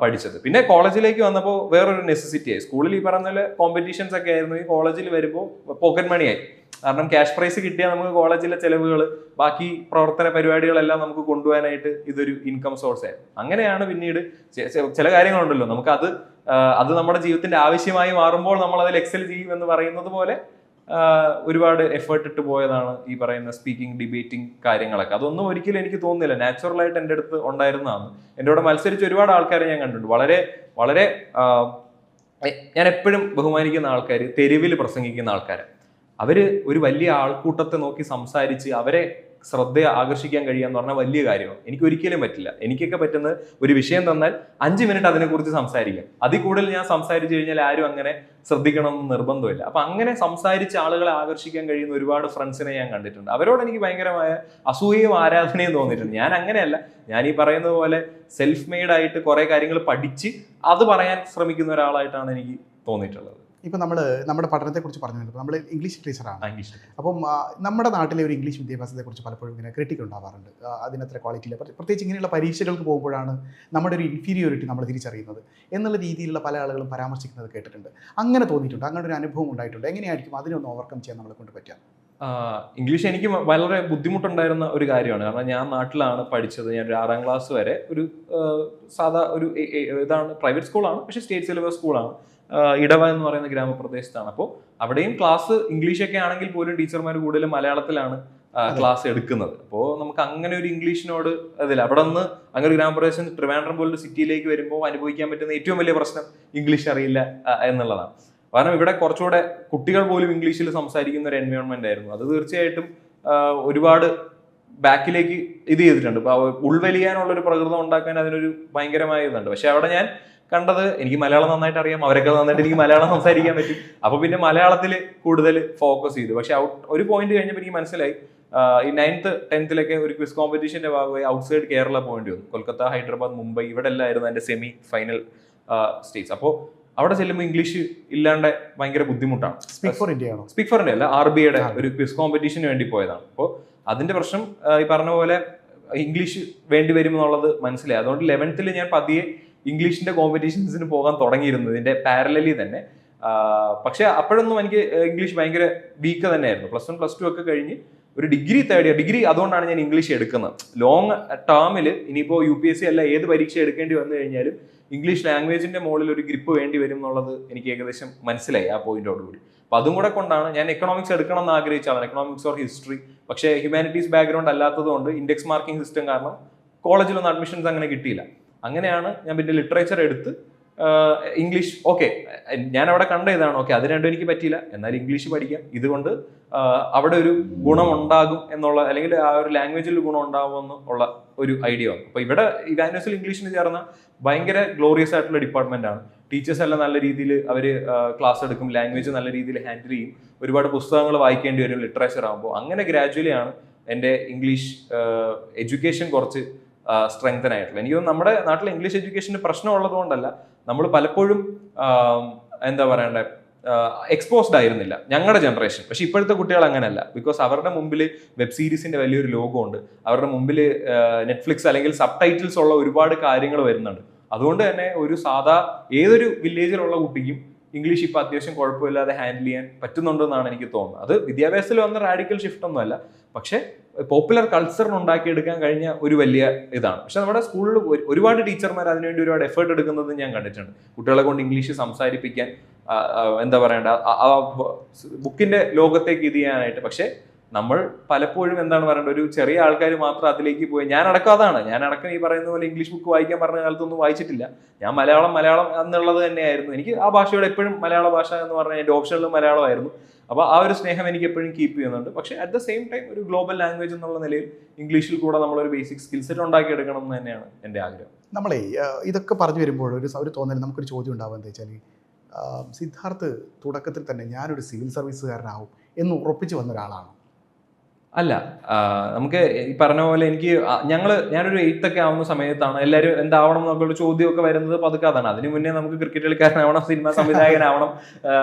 പഠിച്ചത്. പിന്നെ കോളേജിലേക്ക് വന്നപ്പോൾ വേറൊരു നെസസിറ്റി ആയി. സ്കൂളിൽ ഈ പറഞ്ഞ പോലെ കോമ്പറ്റീഷൻസ് ഒക്കെ ആയിരുന്നു, ഈ കോളേജിൽ വരുമ്പോൾ പോക്കറ്റ് മണിയായി. കാരണം ക്യാഷ് പ്രൈസ് കിട്ടിയാൽ നമുക്ക് കോളേജിലെ ചെലവുകൾ, ബാക്കി പ്രവർത്തന പരിപാടികളെല്ലാം നമുക്ക് കൊണ്ടുപോകാനായിട്ട് ഇതൊരു ഇൻകം സോഴ്സ് ആയിരുന്നു. അങ്ങനെയാണ് പിന്നീട് ചില കാര്യങ്ങളുണ്ടല്ലോ, നമുക്ക് അത് നമ്മുടെ ജീവിതത്തിന്റെ ആവശ്യമായി മാറുമ്പോൾ നമ്മൾ അതിൽ എക്സൽ ചെയ്യും എന്ന് പറയുന്നത് പോലെ ഒരുപാട് എഫേർട്ട് ഇട്ട് പോയതാണ് ഈ പറയുന്ന സ്പീക്കിംഗ്, ഡിബേറ്റിംഗ് കാര്യങ്ങളൊക്കെ. അതൊന്നും ഒരിക്കലും എനിക്ക് തോന്നുന്നില്ല, നാച്ചുറലായിട്ട് എൻ്റെ അടുത്ത് ഉണ്ടായിരുന്നതാണ്. എൻ്റെ കൂടെ മത്സരിച്ച് ഒരുപാട് ആൾക്കാരെ ഞാൻ കണ്ടിട്ടുണ്ട്. വളരെ വളരെ ഞാൻ എപ്പോഴും ബഹുമാനിക്കുന്ന ആൾക്കാർ, തെരുവിൽ പ്രസംഗിക്കുന്ന ആൾക്കാർ, അവര് ഒരു വലിയ ആൾക്കൂട്ടത്തെ നോക്കി സംസാരിച്ച് അവരെ ശ്രദ്ധ ആകർഷിക്കാൻ കഴിയാന്ന് പറഞ്ഞാൽ വലിയ കാര്യമാണ്. എനിക്ക് ഒരിക്കലും പറ്റില്ല. എനിക്കൊക്കെ പറ്റുന്നത് ഒരു വിഷയം തന്നാൽ 5 മിനിറ്റ് അതിനെക്കുറിച്ച് സംസാരിക്കാം. അതിൽ കൂടുതൽ ഞാൻ സംസാരിച്ചു കഴിഞ്ഞാൽ ആരും അങ്ങനെ ശ്രദ്ധിക്കണമെന്ന് നിർബന്ധമില്ല. അപ്പൊ അങ്ങനെ സംസാരിച്ച് ആളുകളെ ആകർഷിക്കാൻ കഴിയുന്ന ഒരുപാട് ഫ്രണ്ട്സിനെ ഞാൻ കണ്ടിട്ടുണ്ട്. അവരോട് എനിക്ക് ഭയങ്കരമായ അസൂയയും ആരാധനയും തോന്നിയിട്ടുണ്ട്. ഞാൻ അങ്ങനെയല്ല, ഞാൻ ഈ പറയുന്നത് പോലെ സെൽഫ് മെയ്ഡ് ആയിട്ട് കുറെ കാര്യങ്ങൾ പഠിച്ച് അത് പറയാൻ ശ്രമിക്കുന്ന ഒരാളായിട്ടാണ് എനിക്ക് തോന്നിയിട്ടുള്ളത്. ഇപ്പോൾ നമ്മുടെ പഠനത്തെക്കുറിച്ച് പറഞ്ഞു, നമ്മൾ ഇംഗ്ലീഷ് ടീച്ചറാണ്. അപ്പം നമ്മുടെ നാട്ടിലെ ഒരു ഇംഗ്ലീഷ് വിദ്യാഭ്യാസത്തെക്കുറിച്ച് പലപ്പോഴും ഇങ്ങനെ ക്രിട്ടിക് ഉണ്ടാവാറുണ്ട്. അതിനത്ര ക്വാളിറ്റി ഇല്ല. പ്രത്യേകിച്ച് ഇങ്ങനെയുള്ള പരീക്ഷകൾക്ക് പോകുമ്പോഴാണ് നമ്മുടെ ഒരു ഇൻഫീരിയോറിറ്റി നമ്മൾ തിരിച്ചറിയുന്നത് എന്നുള്ള രീതിയിലുള്ള പല ആളുകളും പരാമർശിക്കുന്നത് കേട്ടിട്ടുണ്ട്. അങ്ങനെ തോന്നിയിട്ടുണ്ട്, അങ്ങനെ ഒരു അനുഭവം ഉണ്ടായിട്ടുണ്ട്. എങ്ങനെയായിരിക്കും അതിനൊന്ന് ഓവർകം ചെയ്യാൻ നമ്മളെ കൊണ്ട് പറ്റുക? ഇംഗ്ലീഷ് എനിക്ക് വളരെ ബുദ്ധിമുട്ടുണ്ടായിരുന്ന ഒരു കാര്യമാണ്. കാരണം ഞാൻ നാട്ടിലാണ് പഠിച്ചത്. ഞാൻ ഒരു 6ാം ക്ലാസ് വരെ ഒരു സാധാ ഒരു ഇതാണ്, പ്രൈവറ്റ് സ്കൂളാണ്, പക്ഷേ സ്റ്റേറ്റ് സിലബസ് സ്കൂളാണ്. ഇടവ എന്ന് പറയുന്ന ഗ്രാമപ്രദേശത്താണ്. അപ്പോൾ അവിടെയും ക്ലാസ് ഇംഗ്ലീഷൊക്കെ ആണെങ്കിൽ പോലും ടീച്ചർമാർ കൂടുതലും മലയാളത്തിലാണ് ക്ലാസ് എടുക്കുന്നത്. അപ്പോൾ നമുക്ക് അങ്ങനെ ഒരു ഇംഗ്ലീഷിനോട് അതില്ല. അവിടെ നിന്ന് അങ്ങനെ ഒരു ഗ്രാമപ്രദേശം ട്രിവാൻഡ്രം പോലൊരു സിറ്റിയിലേക്ക് വരുമ്പോൾ അനുഭവിക്കാൻ പറ്റുന്ന ഏറ്റവും വലിയ പ്രശ്നം ഇംഗ്ലീഷ് അറിയില്ല എന്നുള്ളതാണ്. കാരണം ഇവിടെ കുറച്ചുകൂടെ കുട്ടികൾ പോലും ഇംഗ്ലീഷിൽ സംസാരിക്കുന്ന ഒരു എൻവയോൺമെന്റ് ആയിരുന്നു. അത് തീർച്ചയായിട്ടും ഒരുപാട് ബാക്കിലേക്ക് ഇത് ചെയ്തിട്ടുണ്ട്. ഇപ്പൊ ഉൾവലിയാനുള്ളൊരു പ്രകൃതം ഉണ്ടാക്കാൻ അതിനൊരു ഭയങ്കരമായ ഇതുണ്ട്. പക്ഷെ അവിടെ ഞാൻ കണ്ടത്, എനിക്ക് മലയാളം നന്നായിട്ട് അറിയാം, അവരൊക്കെ നന്നായിട്ട് എനിക്ക് മലയാളം സംസാരിക്കാൻ പറ്റും. അപ്പൊ പിന്നെ മലയാളത്തിൽ കൂടുതൽ ഫോക്കസ് ചെയ്തു. പക്ഷെ ഒരു പോയിന്റ് കഴിഞ്ഞപ്പോൾ എനിക്ക് മനസ്സിലായി, ഈ 9th 10th ഒരു ക്വിസ് കോമ്പറ്റീഷന്റെ ഭാഗമായി ഔട്ട്സൈഡ് കേരള പോകേണ്ടി വന്നു. കൊൽക്കത്ത, ഹൈദരാബാദ്, മുംബൈ ഇവിടെ എല്ലായിരുന്നു എൻ്റെ സെമി ഫൈനൽ സ്റ്റേറ്റ്സ്. അപ്പോൾ അവിടെ ചെല്ലുമ്പോൾ ഇംഗ്ലീഷ് ഇല്ലാണ്ട് ഭയങ്കര ബുദ്ധിമുട്ടാണ്. സ്പീക്ക് ഫോർ ഇന്ത്യ ആണോ? സ്പീക്ക് ഫോർ ഇന്ത്യ അല്ല, RBIയുടെ ഒരു ക്വിസ് കോമ്പറ്റീഷന് വേണ്ടി പോയതാണ്. അപ്പോൾ അതിന്റെ പ്രശ്നം ഈ പറഞ്ഞ പോലെ ഇംഗ്ലീഷ് വേണ്ടി വരും എന്നുള്ളത് മനസ്സിലായി. അതുകൊണ്ട് 11th ഞാൻ പതിയെ ഇംഗ്ലീഷിന്റെ കോമ്പറ്റീഷൻസിന് പോകാൻ തുടങ്ങിയിരുന്നു, ഇതിന്റെ പാരലലി തന്നെ. പക്ഷെ അപ്പോഴൊന്നും എനിക്ക് ഇംഗ്ലീഷ് ഭയങ്കര വീക്ക് തന്നെയായിരുന്നു. +1 +2 ഒക്കെ കഴിഞ്ഞ് ഒരു ഡിഗ്രി ഡിഗ്രി അതുകൊണ്ടാണ് ഞാൻ ഇംഗ്ലീഷ് എടുക്കുന്നത്. ലോങ് ടേമിൽ ഇനിയിപ്പോൾ UPSC അല്ല ഏത് പരീക്ഷ എടുക്കേണ്ടി വന്നു കഴിഞ്ഞാലും ഇംഗ്ലീഷ് ലാംഗ്വേജിന്റെ മുകളിൽ ഒരു ഗ്രിപ്പ് വേണ്ടി വരും എന്നുള്ളത് എനിക്ക് ഏകദേശം മനസ്സിലായി ആ പോയിന്റോടുകൂടി. അപ്പൊ അതും കൂടെ കൊണ്ടാണ് ഞാൻ എക്കണോമിക്സ് എടുക്കണം എന്ന് ആഗ്രഹിച്ചാണ്, എക്കണോമിക്സ് ഓർ ഹിസ്റ്ററി. പക്ഷേ ഹ്യൂമാനിറ്റീസ് ബാക്ക്ഗ്രൗണ്ട് അല്ലാത്തത് കൊണ്ട് ഇൻഡെക്സ് മാർക്കിംഗ് സിസ്റ്റം കാരണം കോളേജിലൊന്നും അഡ്മിഷൻസ് അങ്ങനെ കിട്ടിയില്ല. അങ്ങനെയാണ് ഞാൻ പിന്നെ ലിറ്ററേച്ചർ എടുത്ത് ഇംഗ്ലീഷ് ഓക്കെ ഞാൻ അവിടെ കണ്ട ഇതാണ്, ഓക്കെ അത് രണ്ടും എനിക്ക് പറ്റിയില്ല, എന്നാൽ ഇംഗ്ലീഷ് പഠിക്കാം, ഇതുകൊണ്ട് അവിടെ ഒരു ഗുണം ഉണ്ടാകും എന്നുള്ള, അല്ലെങ്കിൽ ആ ഒരു ലാംഗ്വേജിൽ ഗുണം ഉണ്ടാകുമെന്ന് ഉള്ള ഒരു ഐഡിയ വന്നു. അപ്പൊ ഇവിടെ ഇവാനുവൽസിൽ ഇംഗ്ലീഷിന് ചേർന്ന ഭയങ്കര ഗ്ലോറിയസ് ആയിട്ടുള്ള ഡിപ്പാർട്ട്മെന്റ് ആണ്. ടീച്ചേഴ്സ് എല്ലാം നല്ല രീതിയിൽ അവർ ക്ലാസ് എടുക്കും, ലാംഗ്വേജ് നല്ല രീതിയിൽ ഹാൻഡിൽ ചെയ്യും, ഒരുപാട് പുസ്തകങ്ങൾ വായിക്കേണ്ടി വരും ലിറ്ററേച്ചർ ആകുമ്പോൾ. അങ്ങനെ ഗ്രാജുവലി ആണ് എൻ്റെ ഇംഗ്ലീഷ് എഡ്യൂക്കേഷൻ കുറച്ച് സ്ട്രെങ്തൻ ആയിട്ടുള്ളത്. എനിക്ക് തോന്നുന്നു നമ്മുടെ നാട്ടിൽ ഇംഗ്ലീഷ് എഡ്യൂക്കേഷന് പ്രശ്നമുള്ളത് കൊണ്ടല്ല, നമ്മൾ പലപ്പോഴും എന്താ പറയണ്ടേ എക്സ്പോസ്ഡ് ആയിരുന്നില്ല ഞങ്ങളുടെ ജനറേഷൻ. പക്ഷെ ഇപ്പോഴത്തെ കുട്ടികൾ അങ്ങനെയല്ല. ബിക്കോസ് അവരുടെ മുമ്പിൽ വെബ് സീരീസിന്റെ വലിയൊരു ലോകമുണ്ട്, അവരുടെ മുമ്പിൽ നെറ്റ്ഫ്ലിക്സ് അല്ലെങ്കിൽ സബ് ടൈറ്റിൽസ് ഉള്ള ഒരുപാട് കാര്യങ്ങൾ വരുന്നുണ്ട്. അതുകൊണ്ട് തന്നെ ഒരു ഏതൊരു വില്ലേജിലുള്ള കുട്ടിക്കും ഇംഗ്ലീഷ് ഇപ്പൊ അത്യാവശ്യം കുഴപ്പമില്ലാതെ ഹാൻഡിൽ ചെയ്യാൻ പറ്റുന്നുണ്ടെന്നാണ് എനിക്ക് തോന്നുന്നത്. അത് വിദ്യാഭ്യാസത്തിൽ വന്ന റാഡിക്കൽ ഷിഫ്റ്റ് ഒന്നുമല്ല, പക്ഷെ പോപ്പുലർ കൾച്ചറിന് ഉണ്ടാക്കിയെടുക്കാൻ കഴിഞ്ഞ ഒരു വലിയ ഇതാണ്. പക്ഷെ നമ്മുടെ സ്കൂളിൽ ഒരുപാട് ടീച്ചർമാർ അതിനുവേണ്ടി ഒരുപാട് എഫേർട്ട് എടുക്കുന്നത് ഞാൻ കണ്ടിട്ടുണ്ട്, കുട്ടികളെ കൊണ്ട് ഇംഗ്ലീഷ് സംസാരിപ്പിക്കാൻ, എന്താ പറയണ്ട ബുക്കിന്റെ ലോകത്തേക്ക് ഇത് ചെയ്യാനായിട്ട്. പക്ഷെ നമ്മൾ പലപ്പോഴും എന്താണ് പറയേണ്ടത്, ഒരു ചെറിയ ആൾക്കാർ മാത്രം അതിലേക്ക് പോയി. ഞാനടക്കം ഈ പറയുന്ന പോലെ ഇംഗ്ലീഷ് ബുക്ക് വായിക്കാൻ പറഞ്ഞ കാലത്തൊന്നും വായിച്ചിട്ടില്ല. ഞാൻ മലയാളം എന്നുള്ളത് തന്നെയായിരുന്നു. എനിക്ക് ആ ഭാഷയോട് എപ്പോഴും മലയാള ഭാഷ എന്ന് പറഞ്ഞാൽ എൻ്റെ ഓപ്ഷനിലും മലയാളമായിരുന്നു. അപ്പോൾ ആ ഒരു സ്നേഹം എനിക്ക് എപ്പോഴും കീപ്പ് ചെയ്യുന്നുണ്ട്. പക്ഷെ അറ്റ് ദ സെയിം ടൈം ഒരു ഗ്ലോബൽ ലാംഗ്വേജ് എന്നുള്ള നിലയിൽ ഇംഗ്ലീഷിൽ കൂടെ നമ്മളൊരു ബേസിക് സ്കിൽ സെറ്റ് ഉണ്ടാക്കിയെടുക്കണം എന്ന് തന്നെയാണ് എൻ്റെ ആഗ്രഹം. നമ്മളെ ഇതൊക്കെ പറഞ്ഞു വരുമ്പോൾ ഒരു തോന്നൽ, നമുക്കൊരു ചോദ്യം ഉണ്ടാവുക എന്താ വെച്ചാൽ, സിദ്ധാർത്ഥ് തുടക്കത്തിൽ തന്നെ ഞാനൊരു സിവിൽ സർവീസുകാരനാവും എന്ന് ഉറപ്പിച്ച് വന്ന ഒരാളാണ്? അല്ല, നമുക്ക് ഈ പറഞ്ഞ പോലെ ഞാനൊരു 8th ഒക്കെ ആവുന്ന സമയത്താണ് എല്ലാവരും എന്താവണം എന്നൊക്കെയുള്ള ചോദ്യമൊക്കെ വരുന്നത് പതുക്കെ അതാണ്. അതിന് മുന്നേ നമുക്ക് ക്രിക്കറ്റ് കളിക്കാരനാവണം, സിനിമ സംവിധായകനാവണം,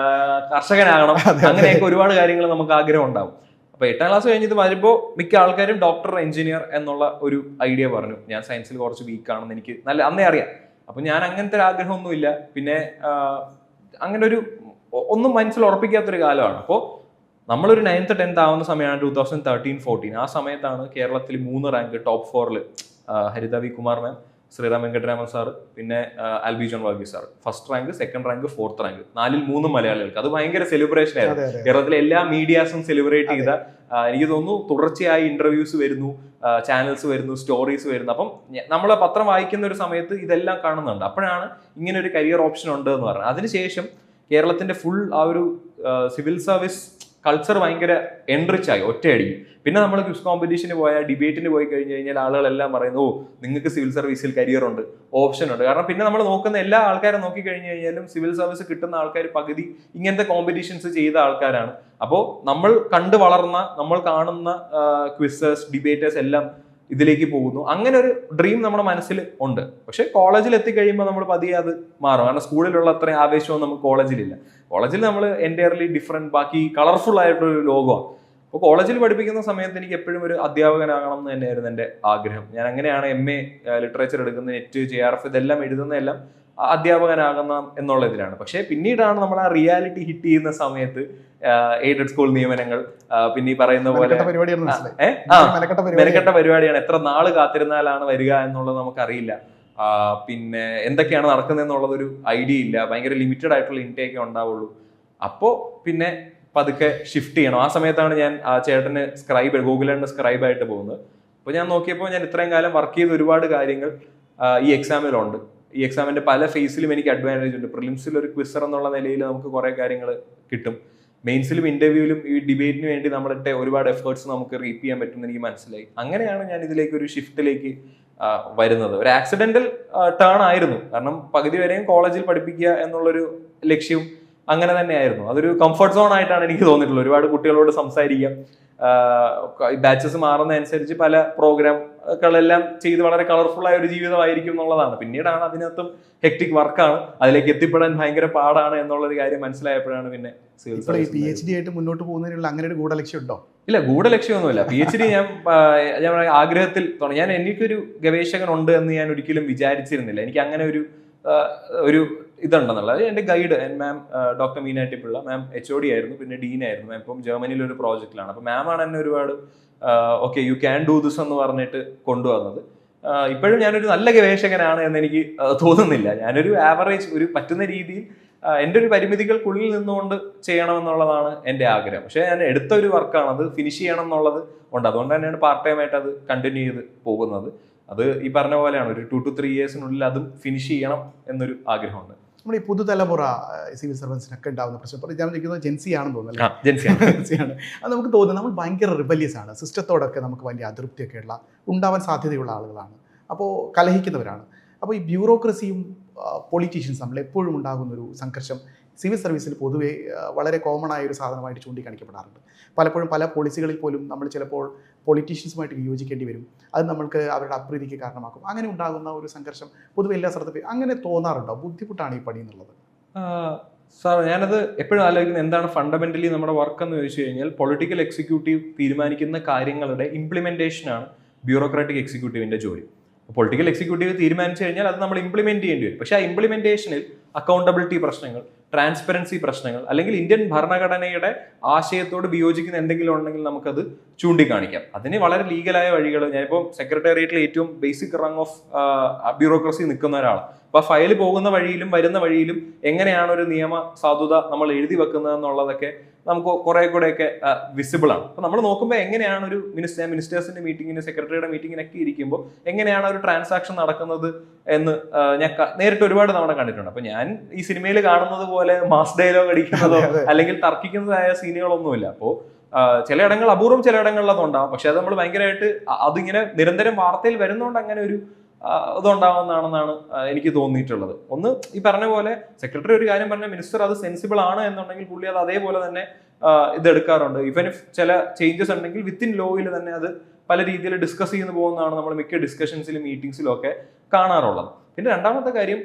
കർഷകനാകണം, അങ്ങനെയൊക്കെ ഒരുപാട് കാര്യങ്ങൾ നമുക്ക് ആഗ്രഹം ഉണ്ടാവും. അപ്പൊ 8ാം ക്ലാസ് കഴിഞ്ഞിട്ട് വരുമ്പോൾ മിക്ക ആൾക്കാരും ഡോക്ടർ, എഞ്ചിനീയർ എന്നുള്ള ഒരു ഐഡിയ പറഞ്ഞു. ഞാൻ സയൻസിൽ കുറച്ച് വീക്കാണെന്ന് എനിക്ക് അന്നേ അറിയാം. അപ്പൊ ഞാൻ അങ്ങനത്തെ ഒരു ആഗ്രഹമൊന്നുമില്ല. പിന്നെ അങ്ങനെ ഒന്നും മനസ്സിൽ ഉറപ്പിക്കാത്തൊരു കാലമാണ്. അപ്പോൾ നമ്മളൊരു 9th 10th ആവുന്ന സമയമാണ് 2013-14. ആ സമയത്താണ് കേരളത്തിൽ 3 rank top 4 Haritha V Kumar ma'am, Sriram Venkataraman sir, പിന്നെ Alby John Varghese sir. 1st rank, 2nd rank, 4th rank, 4ൽ 3 മലയാളികൾക്ക്. അത് ഭയങ്കര സെലിബ്രേഷൻ ആയിരുന്നു. കേരളത്തിലെ എല്ലാ മീഡിയാസും സെലിബ്രേറ്റ് ചെയ്ത, എനിക്ക് തോന്നുന്നു തുടർച്ചയായി ഇന്റർവ്യൂസ് വരുന്നു, ചാനൽസ് വരുന്നു, സ്റ്റോറീസ് വരുന്നു. അപ്പം നമ്മൾ പത്രം വായിക്കുന്ന ഒരു സമയത്ത് ഇതെല്ലാം കാണുന്നുണ്ട്. അപ്പോഴാണ് ഇങ്ങനെ ഒരു കരിയർ ഓപ്ഷൻ ഉണ്ട് എന്ന് പറഞ്ഞത്. അതിനുശേഷം കേരളത്തിന്റെ ഫുൾ ആ ഒരു സിവിൽ സർവീസ് കൾച്ചർ ഭയങ്കര എൻറിച്ച് ആയി ഒറ്റയടി. പിന്നെ നമ്മൾ ക്വിസ് കോമ്പറ്റീഷന് പോയാൽ, ഡിബേറ്റിന് പോയി കഴിഞ്ഞ് കഴിഞ്ഞാൽ ആളുകളെല്ലാം പറയുന്നു, ഓ നിങ്ങൾക്ക് സിവിൽ സർവീസിൽ കരിയർ ഉണ്ട്, ഓപ്ഷൻ ഉണ്ട്. കാരണം പിന്നെ നമ്മൾ നോക്കുന്ന എല്ലാ ആൾക്കാരും നോക്കി കഴിഞ്ഞ് കഴിഞ്ഞാലും സിവിൽ സർവീസ് കിട്ടുന്ന ആൾക്കാർ പകുതി ഇങ്ങനത്തെ കോമ്പറ്റീഷൻസ് ചെയ്ത ആൾക്കാരാണ്. അപ്പോൾ നമ്മൾ കണ്ടു വളർന്ന, നമ്മൾ കാണുന്ന ക്വിസേഴ്സ്, ഡിബേറ്റേഴ്സ് എല്ലാം ഇതിലേക്ക് പോകുന്നു. അങ്ങനെ ഒരു ഡ്രീം നമ്മുടെ മനസ്സിൽ ഉണ്ട്. പക്ഷെ കോളേജിൽ എത്തിക്കഴിയുമ്പോൾ നമ്മൾ പതിയെ അത് മാറും. കാരണം സ്കൂളിലുള്ള അത്രയും ആവേശവും നമുക്ക് കോളേജിലില്ല. കോളേജിൽ നമ്മൾ എൻറ്റയർലി ഡിഫറെന്റ്, ബാക്കി കളർഫുൾ ആയിട്ടൊരു ലോകമാണ്. അപ്പോൾ കോളേജിൽ പഠിപ്പിക്കുന്ന സമയത്ത് എനിക്ക് എപ്പോഴും ഒരു അധ്യാപകനാകണം എന്ന് തന്നെയായിരുന്നു എൻ്റെ ആഗ്രഹം. ഞാൻ അങ്ങനെയാണ് MA ലിറ്ററേച്ചർ എടുക്കുന്ന, നെറ്റ്, JRF ഇതെല്ലാം എഴുതുന്നതെല്ലാം അധ്യാപകനാകുന്ന എന്നുള്ള ഇതിലാണ്. പക്ഷേ പിന്നീടാണ് നമ്മൾ ആ റിയാലിറ്റി ഹിറ്റ് ചെയ്യുന്ന സമയത്ത് എയ്ഡഡ് സ്കൂൾ നിയമനങ്ങൾ, പിന്നെ ഈ പറയുന്ന പോലെ മെനക്കെട്ട പരിപാടിയാണ്. എത്ര നാള് കാത്തിരുന്നാലാണ് വരിക എന്നുള്ളത് നമുക്കറിയില്ല. പിന്നെ എന്തൊക്കെയാണ് നടക്കുന്നത് എന്നുള്ളത് ഒരു ഐഡിയ ഇല്ല. ഭയങ്കര ലിമിറ്റഡ് ആയിട്ടുള്ള ഇൻടേക്കേ ഉണ്ടാവുള്ളൂ. അപ്പോൾ പിന്നെ പതുക്കെ ഷിഫ്റ്റ് ചെയ്യണം. ആ സമയത്താണ് ഞാൻ ആ ചേട്ടന് ഗൂഗിളിന്റെ സ്ക്രൈബായിട്ട് പോകുന്നത്. അപ്പോൾ ഞാൻ നോക്കിയപ്പോൾ ഞാൻ ഇത്രയും കാലം വർക്ക് ചെയ്ത ഒരുപാട് കാര്യങ്ങൾ ഈ എക്സാമിലുണ്ട്. ഈ എക്സാമിന്റെ പല ഫേസിലും എനിക്ക് അഡ്വാൻറ്റേജ് ഉണ്ട്. പ്രിലിംസിൽ ഒരു ക്വിസർ എന്നുള്ള നിലയിൽ നമുക്ക് കുറെ കാര്യങ്ങൾ കിട്ടും. മെയിൻസിലും ഇന്റർവ്യൂവിലും ഈ ഡിബേറ്റിന് വേണ്ടി നമ്മളിട്ട് ഒരുപാട് എഫേർട്സ് നമുക്ക് റീപ്പ് ചെയ്യാൻ പറ്റുമെന്ന് എനിക്ക് മനസ്സിലായി. അങ്ങനെയാണ് ഞാൻ ഇതിലേക്ക് ഒരു ഷിഫ്റ്റിലേക്ക് വരുന്നത്. ഒരു ആക്സിഡന്റൽ ടേൺ ആയിരുന്നു. കാരണം പകുതി വരെയും കോളേജിൽ പഠിപ്പിക്കുക എന്നുള്ളൊരു ലക്ഷ്യവും അങ്ങനെ തന്നെയായിരുന്നു. അതൊരു കംഫർട്ട് സോൺ ആയിട്ടാണ് എനിക്ക് തോന്നിയിട്ടുള്ളത്. ഒരുപാട് കുട്ടികളോട് സംസാരിക്കാം, ബാച്ചസ് മാറുന്നതനുസരിച്ച് പല പ്രോഗ്രാമുകളെല്ലാം ചെയ്ത് വളരെ കളർഫുൾ ആയ ഒരു ജീവിതമായിരിക്കും എന്നുള്ളതാണ്. പിന്നീടാണ് അതിനകത്തും ഹെക്ടിക് വർക്കാണ്, അതിലേക്ക് എത്തിപ്പെടാൻ ഭയങ്കര പാടാണ് എന്നുള്ളൊരു കാര്യം മനസ്സിലായപ്പോഴാണ് പിന്നെ സിവിൽ സർവീസ്. PhD ആയിട്ട് മുന്നോട്ട് പോകുന്നതിനുള്ള അങ്ങനെ ഒരു ഗൂഢലക്ഷ്യം ഉണ്ടോ? ഇല്ല, ഗൂഢലക്ഷ്യമൊന്നുമില്ല. PhD ഞാൻ ആഗ്രഹത്തിൽ ഞാൻ എനിക്കൊരു ഗവേഷകൻ ഉണ്ട് എന്ന് ഞാൻ ഒരിക്കലും വിചാരിച്ചിരുന്നില്ല. എനിക്ക് അങ്ങനെ ഒരു ഇതുണ്ടെന്നുള്ളത്. എന്റെ ഗൈഡ് മാം ഡോക്ടർ മീനാറ്റി പിള്ള മാം HOD ആയിരുന്നു, പിന്നെ ഡീൻ ആയിരുന്നു. മാം ഇപ്പം ജർമ്മനിയിൽ ഒരു പ്രോജക്റ്റിലാണ്. അപ്പൊ മാമാണ് എന്നെ ഒരുപാട് okay you can do this എന്ന് പറഞ്ഞിട്ട് കൊണ്ടുവന്നത്. ഇപ്പോഴും ഞാനൊരു നല്ല ഗവേഷകനാണ് എന്ന് എനിക്ക് തോന്നുന്നില്ല. ഞാനൊരു ആവറേജ് ഒരു പറ്റുന്ന രീതിയിൽ എൻ്റെ ഒരു പരിമിതികൾക്കുള്ളിൽ നിന്നുകൊണ്ട് ചെയ്യണമെന്നുള്ളതാണ് എൻ്റെ ആഗ്രഹം. പക്ഷെ ഞാൻ എടുത്ത ഒരു വർക്കാണ്, അത് ഫിനിഷ് ചെയ്യണം എന്നുള്ളത് ഉണ്ട്. അതുകൊണ്ട് തന്നെയാണ് പാർട്ട് ടൈം ആയിട്ട് അത് കണ്ടിന്യൂ ചെയ്ത് പോകുന്നത്. അത് ഈ പറഞ്ഞ പോലെയാണ്, ഒരു 2 to 3 yearsനുള്ളിൽ അതും ഫിനിഷ് ചെയ്യണം എന്നൊരു ആഗ്രഹമുണ്ട്. നമ്മുടെ ഈ പുതുതലമുറ സിവിൽ സർവൻസിനൊക്കെ ഉണ്ടാകുന്ന പ്രശ്നം ഞാൻ ചോദിക്കുന്നത് ജെൻസി ആണെന്ന് തോന്നുന്നു. ജെൻസിയാണ്. അത് നമുക്ക് തോന്നുന്നു നമ്മൾ ഭയങ്കര റിബല്യസ് ആണ്, സിസ്റ്റത്തോടൊക്കെ നമുക്ക് വലിയ അതൃപ്തിയൊക്കെ ഉണ്ടാവാൻ സാധ്യതയുള്ള ആളുകളാണ്, അപ്പോൾ കലഹിക്കുന്നവരാണ്. അപ്പോൾ ഈ ബ്യൂറോക്രസിയും പൊളിറ്റീഷ്യൻസ് നമ്മൾ എപ്പോഴും ഉണ്ടാകുന്ന ഒരു സംഘർഷം സിവിൽ സർവീസിൽ പൊതുവേ വളരെ കോമൺ ആയ ഒരു സാധനമായിട്ട് ചൂണ്ടിക്കാണിക്കപ്പെടാറുണ്ട്. പലപ്പോഴും പല പോളിസികളിൽ പോലും നമ്മൾ ചിലപ്പോൾ പൊളിറ്റീഷ്യൻസുമായിട്ട് വിയോജിക്കേണ്ടി വരും. അത് നമ്മൾക്ക് അവരുടെ അപ്രീതിക്ക് കാരണമാക്കും. അങ്ങനെ ഉണ്ടാകുന്ന ഒരു സംഘർഷം പൊതുവെ എല്ലാ സ്ഥലത്തും അങ്ങനെ തോന്നാറുണ്ടോ? ബുദ്ധിമുട്ടാണ് ഈ പണി എന്നുള്ളത്? സാർ, ഞാനത് എപ്പോഴും ആലോചിക്കുന്നത് എന്താണ് ഫണ്ടമെന്റലി നമ്മുടെ വർക്ക് എന്ന് ചോദിച്ചു കഴിഞ്ഞാൽ, പൊളിറ്റിക്കൽ എക്സിക്യൂട്ടീവ് തീരുമാനിക്കുന്ന കാര്യങ്ങളുടെ ഇംപ്ലിമെന്റേഷനാണ് ബ്യൂറോക്രാറ്റിക് എക്സിക്യൂട്ടീവിന്റെ ജോലി. പൊളിറ്റിക്കൽ എക്സിക്യൂട്ടീവ് തീരുമാനിച്ചു കഴിഞ്ഞാൽ അത് നമ്മൾ ഇംപ്ലിമെന്റ് ചെയ്യേണ്ടി വരും. പക്ഷേ ആ ഇംപ്ലിമെന്റേഷനിൽ അക്കൗണ്ടബിലിറ്റി പ്രശ്നങ്ങൾ, ട്രാൻസ്പെറൻസി പ്രശ്നങ്ങൾ, അല്ലെങ്കിൽ ഇന്ത്യൻ ഭരണഘടനയുടെ ആശയത്തോട് വിയോജിക്കുന്ന എന്തെങ്കിലും ഉണ്ടെങ്കിൽ നമുക്കത് ചൂണ്ടിക്കാണിക്കാം. അതിന് വളരെ ലീഗലായ വഴികൾ, ഞാനിപ്പോൾ സെക്രട്ടേറിയറ്റിൽ ഏറ്റവും ബേസിക് റങ് ഓഫ് ബ്യൂറോക്രസി നിൽക്കുന്ന ഒരാളാണ്. അപ്പൊ ആ ഫയൽ പോകുന്ന വഴിയിലും വരുന്ന വഴിയിലും എങ്ങനെയാണ് ഒരു നിയമ സാധുത നമ്മൾ എഴുതി വെക്കുന്നത് എന്നുള്ളതൊക്കെ നമുക്ക് കുറെ കൂടെയൊക്കെ വിസിബിൾ ആണ്. അപ്പൊ നമ്മൾ നോക്കുമ്പോൾ എങ്ങനെയാണ് ഒരു മിനിസ്റ്റേഴ്സിന്റെ മീറ്റിങ്ങിന്, സെക്രട്ടറിയുടെ മീറ്റിങ്ങിനൊക്കെ ഇരിക്കുമ്പോൾ എങ്ങനെയാണ് ഒരു ട്രാൻസാക്ഷൻ നടക്കുന്നത് എന്ന് ഞാൻ നേരിട്ട് ഒരുപാട് തവണ കണ്ടിട്ടുണ്ട്. അപ്പൊ ഞാൻ ഈ സിനിമയിൽ കാണുന്നത് പോലെ മാസ് ഡയലോഗ് അടിക്കുന്നതോ അല്ലെങ്കിൽ തർക്കിക്കുന്നതായ സീനുകളൊന്നുമില്ല. അപ്പോൾ ചിലയിടങ്ങൾ അപൂർവം, ചിലയിടങ്ങളിൽ അതുണ്ടാവും. പക്ഷെ അത് നമ്മൾ ഭയങ്കരമായിട്ട് അതിങ്ങനെ നിരന്തരം വാർത്തയിൽ വരുന്നതുകൊണ്ട് അങ്ങനെ ഒരു ഇതുണ്ടാവുന്നതാണെന്നാണ് എനിക്ക് തോന്നിയിട്ടുള്ളത്. ഒന്ന്, ഈ പറഞ്ഞ പോലെ സെക്രട്ടറി ഒരു കാര്യം പറഞ്ഞ മിനിസ്റ്റർ അത് സെൻസിബിൾ ആണ് എന്നുണ്ടെങ്കിൽ പുള്ളി അത് അതേപോലെ തന്നെ ഇതെടുക്കാറുണ്ട്. ഈവൻ ഇഫ് ചില ചേഞ്ചസ് ഉണ്ടെങ്കിൽ വിത്തിൻ ലോയിൽ തന്നെ അത് പല രീതിയിൽ ഡിസ്കസ് ചെയ്യുന്ന പോകുന്നതാണ് നമ്മൾ മിക്ക ഡിസ്കഷൻസിലും മീറ്റിംഗ്സിലും ഒക്കെ കാണാറുള്ളത്. പിന്നെ രണ്ടാമത്തെ കാര്യം,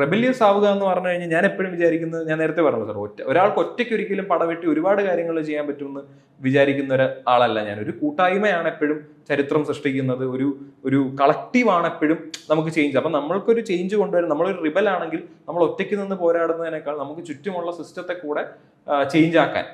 റെബല്യസ് ആവുക എന്ന് പറഞ്ഞു കഴിഞ്ഞാൽ ഞാൻ എപ്പോഴും വിചാരിക്കുന്നത്, ഞാൻ നേരത്തെ പറഞ്ഞു സാർ, ഒരാൾക്ക് ഒറ്റയ്ക്ക് ഒരിക്കലും പടവെട്ടി ഒരുപാട് കാര്യങ്ങൾ ചെയ്യാൻ പറ്റുമെന്ന് വിചാരിക്കുന്ന ഒരാളല്ല ഞാൻ. ഒരു കൂട്ടായ്മയാണ് എപ്പോഴും ചരിത്രം സൃഷ്ടിക്കുന്നത്, ഒരു കളക്റ്റീവാണ് എപ്പോഴും നമുക്ക് ചേഞ്ച്. അപ്പം നമ്മൾക്കൊരു ചേഞ്ച് കൊണ്ടുവരും. നമ്മളൊരു റിബൽ ആണെങ്കിൽ നമ്മൾ ഒറ്റയ്ക്ക് നിന്ന് പോരാടുന്നതിനേക്കാൾ നമുക്ക് ചുറ്റുമുള്ള സിസ്റ്റത്തെ കൂടെ ചേഞ്ച് ആക്കാൻ